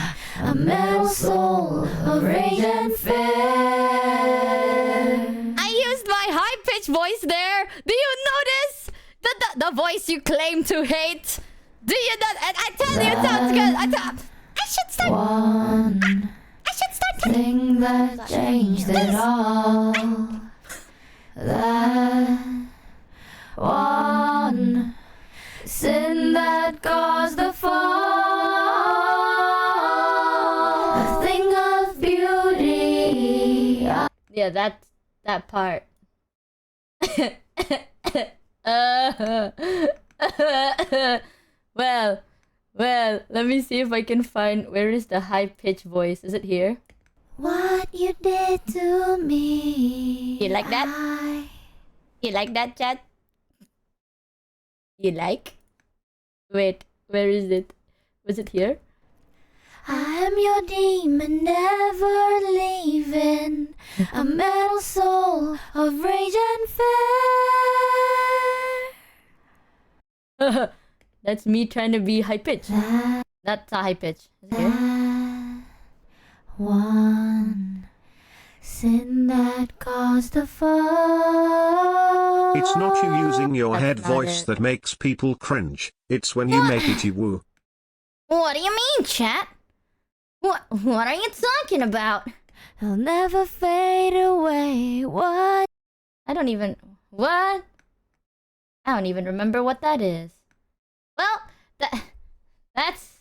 Speaker 1: A metal soul of rage and fear.
Speaker 3: I used my high-pitched voice there. Do you notice the voice you claim to hate? Do you not? And I tell you, it sounds good. I should start.
Speaker 1: One
Speaker 3: I should start talking.
Speaker 1: thing that changed it all. That one sin that caused the fall. A thing of beauty.
Speaker 3: Yeah, that part. Well, let me see if I can find where is the high-pitched voice. Is it here?
Speaker 1: What you did to me.
Speaker 3: You like that? You like that, chat? You like? Wait, where is it? Was it here?
Speaker 1: I am your demon, never leaving. A metal soul of rage and fear.
Speaker 3: That's me trying to be high-pitched. That's not high-pitched. Is it here?
Speaker 1: That one sin that caused the fall.
Speaker 6: It's not you using your
Speaker 3: That's
Speaker 6: head
Speaker 3: not
Speaker 6: voice
Speaker 3: it.
Speaker 6: that makes people cringe, it's when you make it woo.
Speaker 3: What do you mean, chat? What are you talking about?
Speaker 1: It'll never fade away. What?
Speaker 3: I don't even... What? I don't even remember what that is. Well,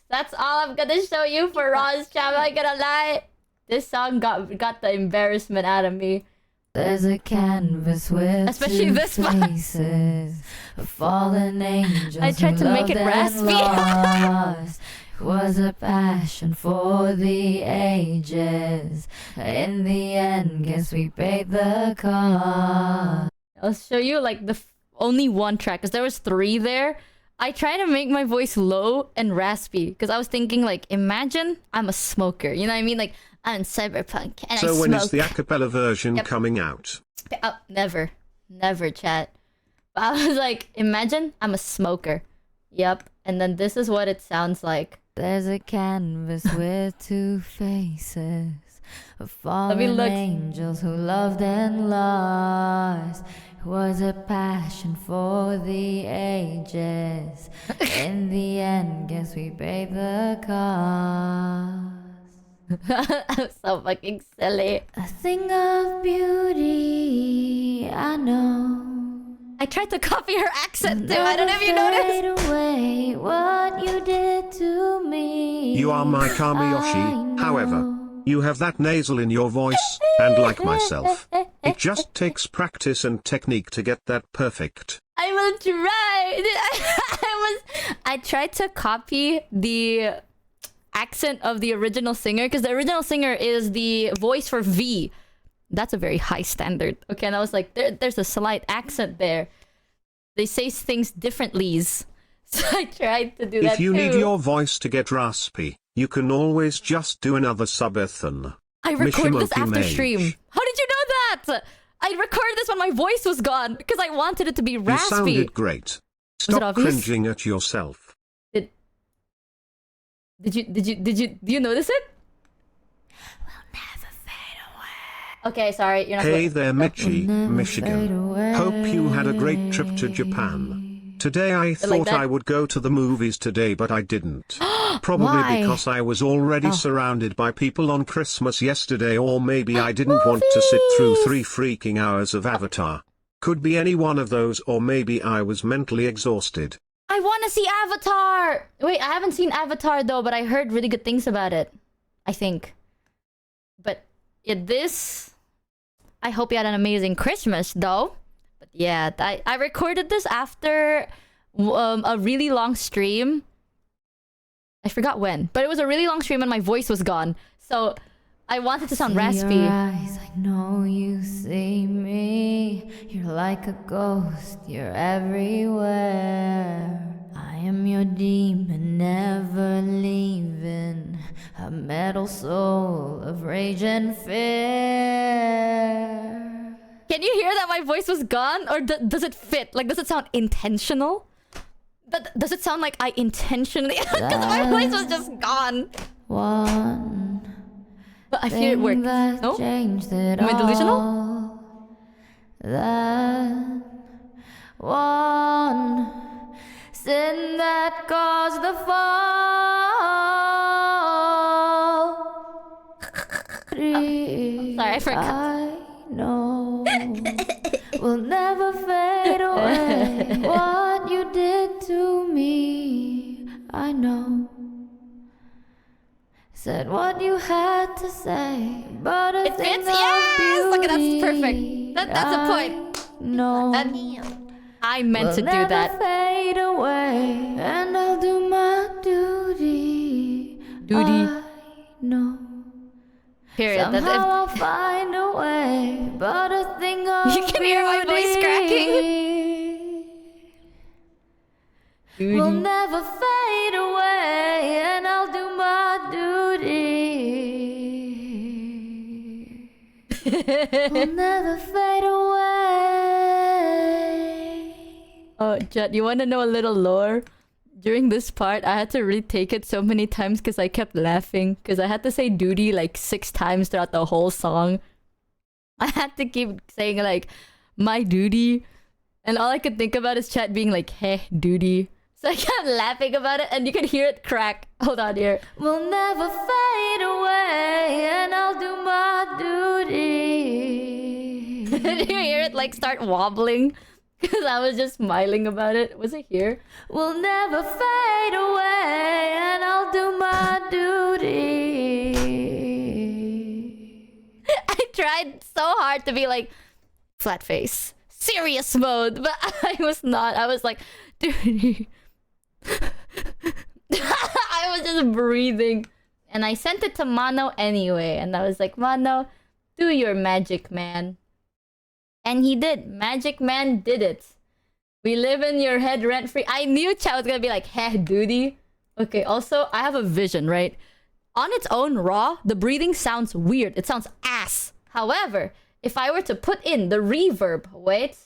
Speaker 3: that's all I'm gonna show you for Raw's chat. I'm not gonna lie. This song got the embarrassment out of me.
Speaker 1: There's a canvas with
Speaker 3: Especially
Speaker 1: two
Speaker 3: this part.
Speaker 1: faces of fallen angels.
Speaker 3: I tried
Speaker 1: who
Speaker 3: to make it
Speaker 1: loved and
Speaker 3: raspy.
Speaker 1: lost.
Speaker 5: Was a passion for the ages. In the end, guess we paid the cost.
Speaker 3: I'll show you like the only one track because there was 3 there. I try to make my voice low and raspy because I was thinking like, imagine I'm a smoker. You know what I mean? Like I'm cyberpunk and I
Speaker 6: So
Speaker 3: smoke.
Speaker 6: when is the a cappella version
Speaker 3: Yep.
Speaker 6: coming out?
Speaker 3: Never, chat. But I was like, imagine I'm a smoker. Yep. And then this is what it sounds like.
Speaker 5: There's a canvas with 2 faces of
Speaker 3: me
Speaker 5: fallen
Speaker 3: look.
Speaker 5: angels who loved and lost. Was a passion for the ages. In the end, guess we paid the cost.
Speaker 3: I'm so fucking silly.
Speaker 5: A thing of beauty, I know.
Speaker 3: I tried to copy her accent too. I don't know if you noticed.
Speaker 5: Fade away what you did to me.
Speaker 6: You are my Kamiyoshi, however. You have that nasal in your voice, and like myself, it just takes practice and technique to get that perfect.
Speaker 3: I will try. I tried to copy the accent of the original singer because the original singer is the voice for V. That's a very high standard. Okay, and I was like, there's a slight accent there. They say things differently. So I tried to do that
Speaker 6: If you
Speaker 3: too.
Speaker 6: need your voice to get raspy, you can always just do another subathon.
Speaker 3: I recorded this
Speaker 6: Michi
Speaker 3: after
Speaker 6: Mochievee.
Speaker 3: stream. How did you know that? I recorded this when my voice was gone because I wanted it to be
Speaker 6: You
Speaker 3: raspy.
Speaker 6: sounded great.
Speaker 3: it
Speaker 6: Stop
Speaker 3: obvious?
Speaker 6: cringing at yourself.
Speaker 3: Did you notice it? Okay, sorry, you're not.
Speaker 6: Hey there, Michi,
Speaker 5: never fade
Speaker 6: Michigan.
Speaker 5: away.
Speaker 6: Hope you had a great trip to Japan. Today I thought
Speaker 3: that?
Speaker 6: I would go to the movies today, but I didn't. Probably
Speaker 5: Why?
Speaker 6: because I was already surrounded by people on Christmas yesterday, or maybe I didn't want to sit through 3 freaking hours of Avatar. Could be any one of those, or maybe I was mentally exhausted.
Speaker 3: I want to see Avatar. Wait, I haven't seen Avatar though, but I heard really good things about it. I think. But I hope you had an amazing Christmas though. But yeah, I recorded this after a really long stream. I forgot when, but it was a really long stream and my voice was gone. So I wanted to sound
Speaker 5: See
Speaker 3: raspy.
Speaker 5: your eyes, I know you see me. You're like a ghost, you're everywhere. I am your demon, never leaving. A metal soul of rage and fear.
Speaker 3: Can you hear that my voice was gone? Or does it fit? Like, does it sound intentional? Does it sound like I intentionally... Because my voice was just gone.
Speaker 5: One
Speaker 3: But I feel it worked.
Speaker 5: that
Speaker 3: No?
Speaker 5: changed it
Speaker 3: Am I delusional?
Speaker 5: all. That one sin that caused the fall.
Speaker 3: Sorry, I forgot.
Speaker 5: I know will never fade away. What you did to me, I know. Said what you had to say, but a
Speaker 3: It
Speaker 5: thing
Speaker 3: fits?
Speaker 5: of
Speaker 3: Yes! Okay, that's
Speaker 5: beauty,
Speaker 3: perfect. That's the point.
Speaker 5: No,
Speaker 3: I meant to do
Speaker 5: never
Speaker 3: that.
Speaker 5: fade away, and I'll do my duty.
Speaker 3: Duty.
Speaker 5: I know.
Speaker 3: Period.
Speaker 5: Somehow I'll find a way, but a thing of
Speaker 3: You can hear my voice cracking.
Speaker 5: will never fade away, and I'll do my duty. will never fade away.
Speaker 3: Oh, Jet, you want to know a little lore? During this part, I had to retake it so many times because I kept laughing. Because I had to say duty like 6 times throughout the whole song. I had to keep saying like, my duty. And all I could think about is Chat being like, hey, duty. So I kept laughing about it and you could hear it crack. Hold on here.
Speaker 5: Will never fade away, and I'll do my duty.
Speaker 3: Did you hear it like start wobbling? Because I was just smiling about it. Was it here?
Speaker 5: Will never fade away, and I'll do my duty.
Speaker 3: I tried so hard to be like, flat face, serious mode, but I was not. I was like, duty. I I was just breathing. And I sent it to Mano anyway. And I was like, Mano, do your magic, man. And he did. Magic Man did it. We live in your head rent-free. I knew Chow was gonna be like, heh, duty. Okay, also, I have a vision, right? On its own, raw, the breathing sounds weird. It sounds ass. However, if I were to put in the reverb... Wait,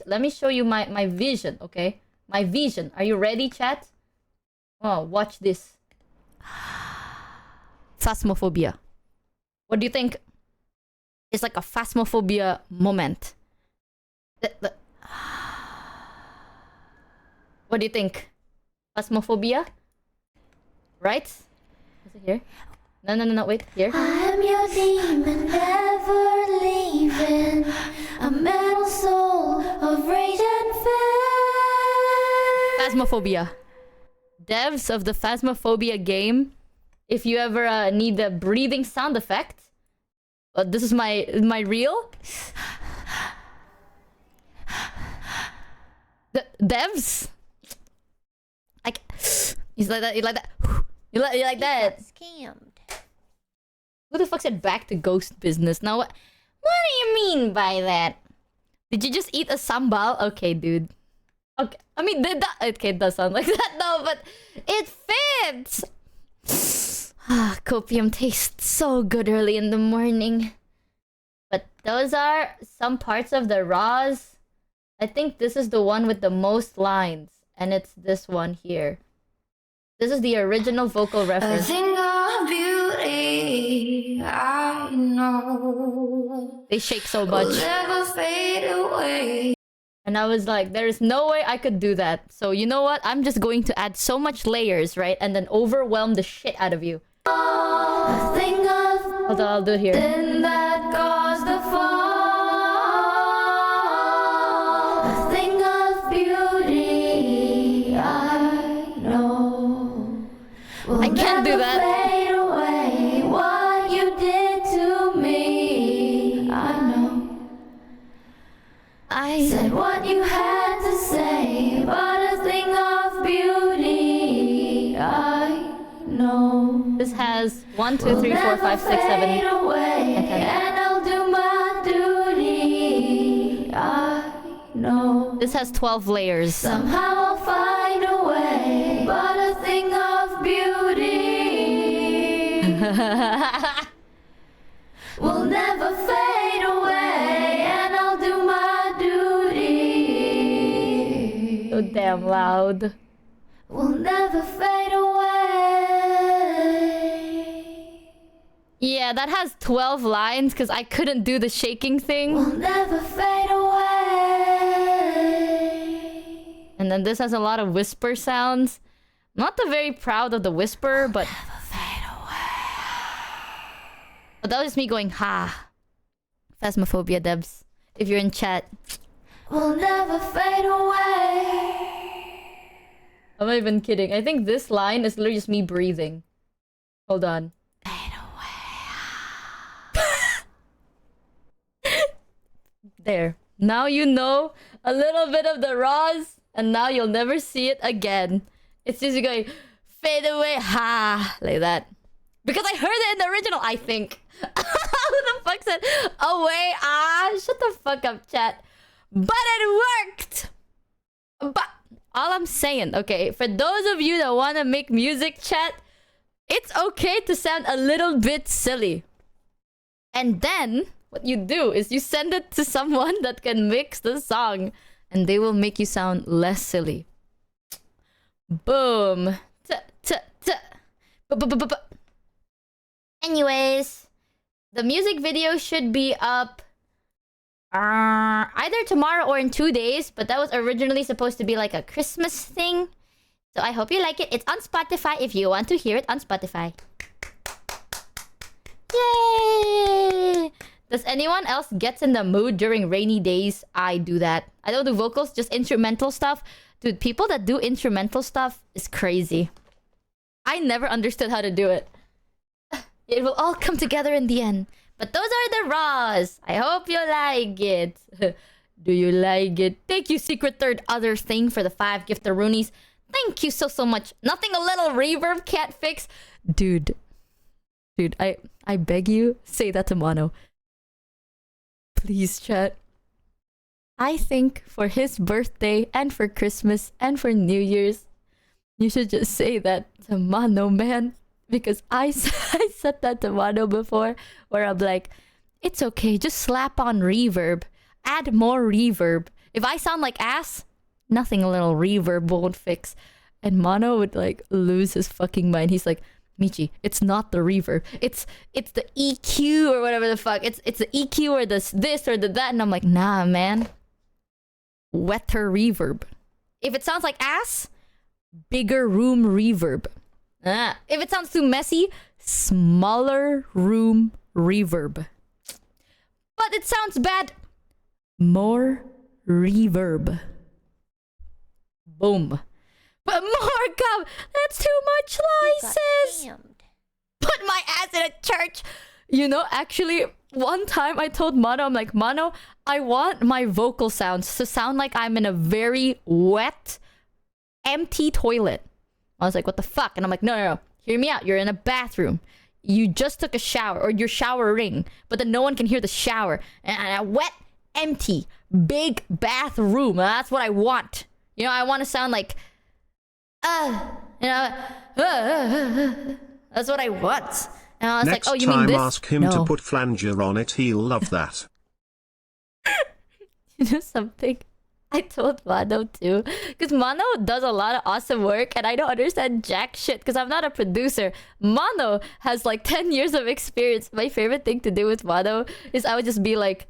Speaker 3: let me show you my vision, okay? My vision. Are you ready, chat? Oh, watch this. Phasmophobia. What do you think? It's like a phasmophobia moment. What do you think? Phasmophobia? Right? Is it here? No, wait, here.
Speaker 1: I'm your demon, never leaving. A metal soul of rage and fear.
Speaker 3: Phasmophobia. Devs of the Phasmophobia game, if you ever need a breathing sound effect, this is my reel. The devs, like, he's like that. You like that. You like that.
Speaker 5: Scammed.
Speaker 3: Who the fuck said back to ghost business? Now what? What do you mean by that? Did you just eat a sambal? Okay, dude. Okay, I mean, okay, it does sound like that, no, but it fits! Copium tastes so good early in the morning. But those are some parts of the raws. I think this is the one with the most lines, and it's this one here. This is the original vocal reference.
Speaker 1: A thing of beauty, I know.
Speaker 3: They shake so
Speaker 1: Will
Speaker 3: much.
Speaker 1: never fade away.
Speaker 3: And I was like, there is no way I could do that. So you know what? I'm just going to add so much layers, right? And then overwhelm the shit out of you.
Speaker 1: A thing of
Speaker 3: Hold on, I'll do it here.
Speaker 1: sin that caused the fall. A thing of beauty, I know. Will
Speaker 3: I can't do
Speaker 1: never
Speaker 3: that.
Speaker 1: fade away. What you did to me, I know.
Speaker 3: I
Speaker 1: Said what you had to say, but a thing of beauty, I know.
Speaker 3: This has 1, 2, 3, 4, 5, 6, 7.
Speaker 1: Fade away,
Speaker 3: and 10.
Speaker 1: and I'll do my duty, I know.
Speaker 3: This has 12 layers.
Speaker 1: Somehow I'll find a way, but a thing of beauty will never fade away, and I'll do my duty.
Speaker 3: So damn loud.
Speaker 1: Will never fade away.
Speaker 3: Yeah, that has 12 lines because I couldn't do the shaking thing.
Speaker 1: Will never fade away.
Speaker 3: And then this has a lot of whisper sounds. Not the very proud of the whisper, but...
Speaker 1: Never fade away.
Speaker 3: But that was me going, ha. Phasmophobia, Debs. If you're in chat.
Speaker 1: Will never fade away.
Speaker 3: I'm not even kidding. I think this line is literally just me breathing. Hold on.
Speaker 1: Fade away.
Speaker 3: There. Now you know a little bit of the raws, and now you'll never see it again. It's just going, fade away, ha, like that. Because I heard it in the original, I think. Who the fuck said, away, ah? Shut the fuck up, chat. But it worked! But all I'm saying, okay, for those of you that want to make music, chat, it's okay to sound a little bit silly. And then, what you do is you send it to someone that can mix the song, and they will make you sound less silly. Boom. Anyways, the music video should be up either tomorrow or in 2 days, but that was originally supposed to be like a Christmas thing. So I hope you like it. It's on Spotify if you want to hear it on Spotify. Yay! Does anyone else get in the mood during rainy days? I do that. I don't do vocals, just instrumental stuff. Dude, people that do instrumental stuff is crazy. I never understood how to do it. It will all come together in the end. But those are the raws. I hope you like it. Do you like it? Thank you, Secret Third Other Thing, for the 5 giftaroonies.
Speaker 5: Thank you so much. Nothing a little reverb can't fix. Dude, I beg you, say that to Mono. Please, chat. I think for his birthday and for Christmas and for New Year's, you should just say that to Mono, man. Because I said that to Mono before, where I'm like, it's okay, just slap on reverb. Add more reverb. If I sound like ass, nothing a little reverb won't fix. And Mono would like lose his fucking mind. He's like, Michi, it's not the reverb. It's the EQ or whatever the fuck. It's the EQ or this or the that. And I'm like, nah, man. Wetter reverb. If it sounds like ass, bigger room reverb. If it sounds too messy, smaller room reverb. But it sounds bad, more reverb. Boom. But more come. That's too much license. Put my ass in a church. You know, actually, one time I told Mono, I'm like, Mono, I want my vocal sounds to sound like I'm in a very wet, empty toilet. I was like, what the fuck? And I'm like, no. Hear me out. You're in a bathroom. You just took a shower or you're showering, but then no one can hear the shower. And a wet, empty, big bathroom. That's what I want. You know, I want to sound like, that's what I want. And I was
Speaker 6: Next
Speaker 5: like, oh, you mean
Speaker 6: time
Speaker 5: this?
Speaker 6: ask him to put flanger on it, he'll love that.
Speaker 5: You know something? I told Mono too. Because Mono does a lot of awesome work and I don't understand jack shit because I'm not a producer. Mono has like 10 years of experience. My favorite thing to do with Mono is I would just be like,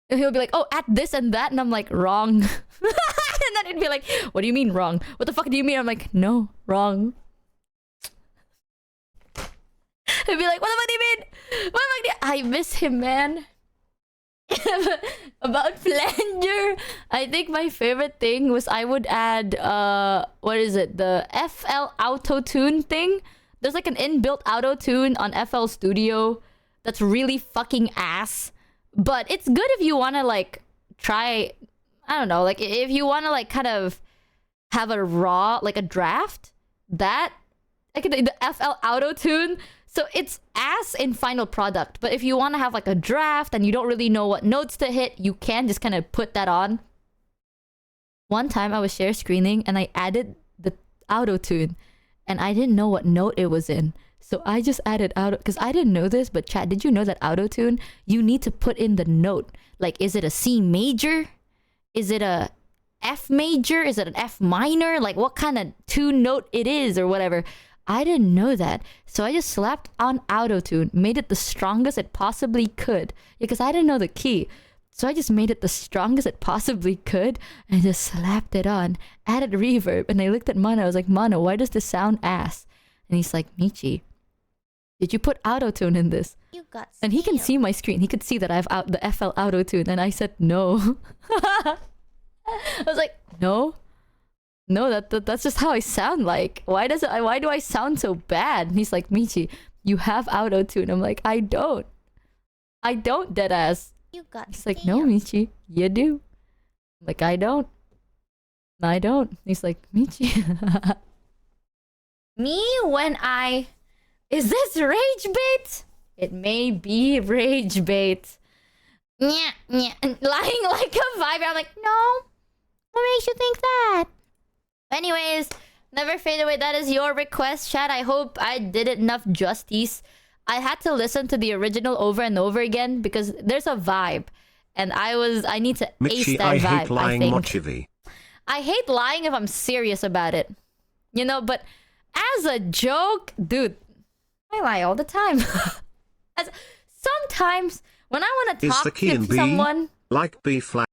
Speaker 5: he'll be like, oh, at this and that. And I'm like, wrong. And then he'd be like, what do you mean wrong? What the fuck do you mean? I'm like, no, wrong. He'd be like, what the fuck do you mean? What the fuck do you... I miss him, man. About flanger, I think my favorite thing was I would add what is it, the FL auto tune thing. There's like an inbuilt auto tune on FL Studio that's really fucking ass, but it's good if you want to like try, I don't know, like if you want to like kind of have a raw, like a draft, that like the FL auto tune. So it's ass in final product, but if you want to have like a draft and you don't really know what notes to hit, you can just kind of put that on. One time I was share screening and I added the auto tune and I didn't know what note it was in. So I just added auto, because I didn't know this, but chat, did you know that auto tune, you need to put in the note? Like, is it a C major? Is it a F major? Is it an F minor? Like what kind of tune note it is or whatever. I didn't know that, so I just slapped on autotune, made it the strongest it possibly could, because I didn't know the key. So I just made it the strongest it possibly could, and just slapped it on, added reverb, and I looked at Mono, I was like, Mono, why does this sound ass? And he's like, Michi, did you put autotune in this?
Speaker 3: You got
Speaker 5: and he can see my screen, he could see that I have the FL autotune, and I said, no. I was like, no? No, that's just how I sound like. Why do I sound so bad? And he's like, Michi, you have auto-tune. I'm like, I don't, deadass.
Speaker 3: You got
Speaker 5: He's like, no, Michi, you do. I'm like, I don't. He's like, Michi. Me when I... Is this rage bait? It may be rage bait. Yeah. And lying like a vibe. I'm like, no. What makes you think that? Anyways, never fade away. That is your request, chat. I hope I did it enough justice. I had to listen to the original over and over again because there's a vibe, and I need to
Speaker 6: Michi,
Speaker 5: ace that
Speaker 6: I
Speaker 5: vibe.
Speaker 6: hate lying, Mochievee.
Speaker 5: I hate lying if I'm serious about it, you know. But as a joke, dude, I lie all the time. Sometimes when I want to
Speaker 6: Is
Speaker 5: talk
Speaker 6: the key
Speaker 5: to
Speaker 6: in B?
Speaker 5: someone,
Speaker 6: Like B flat.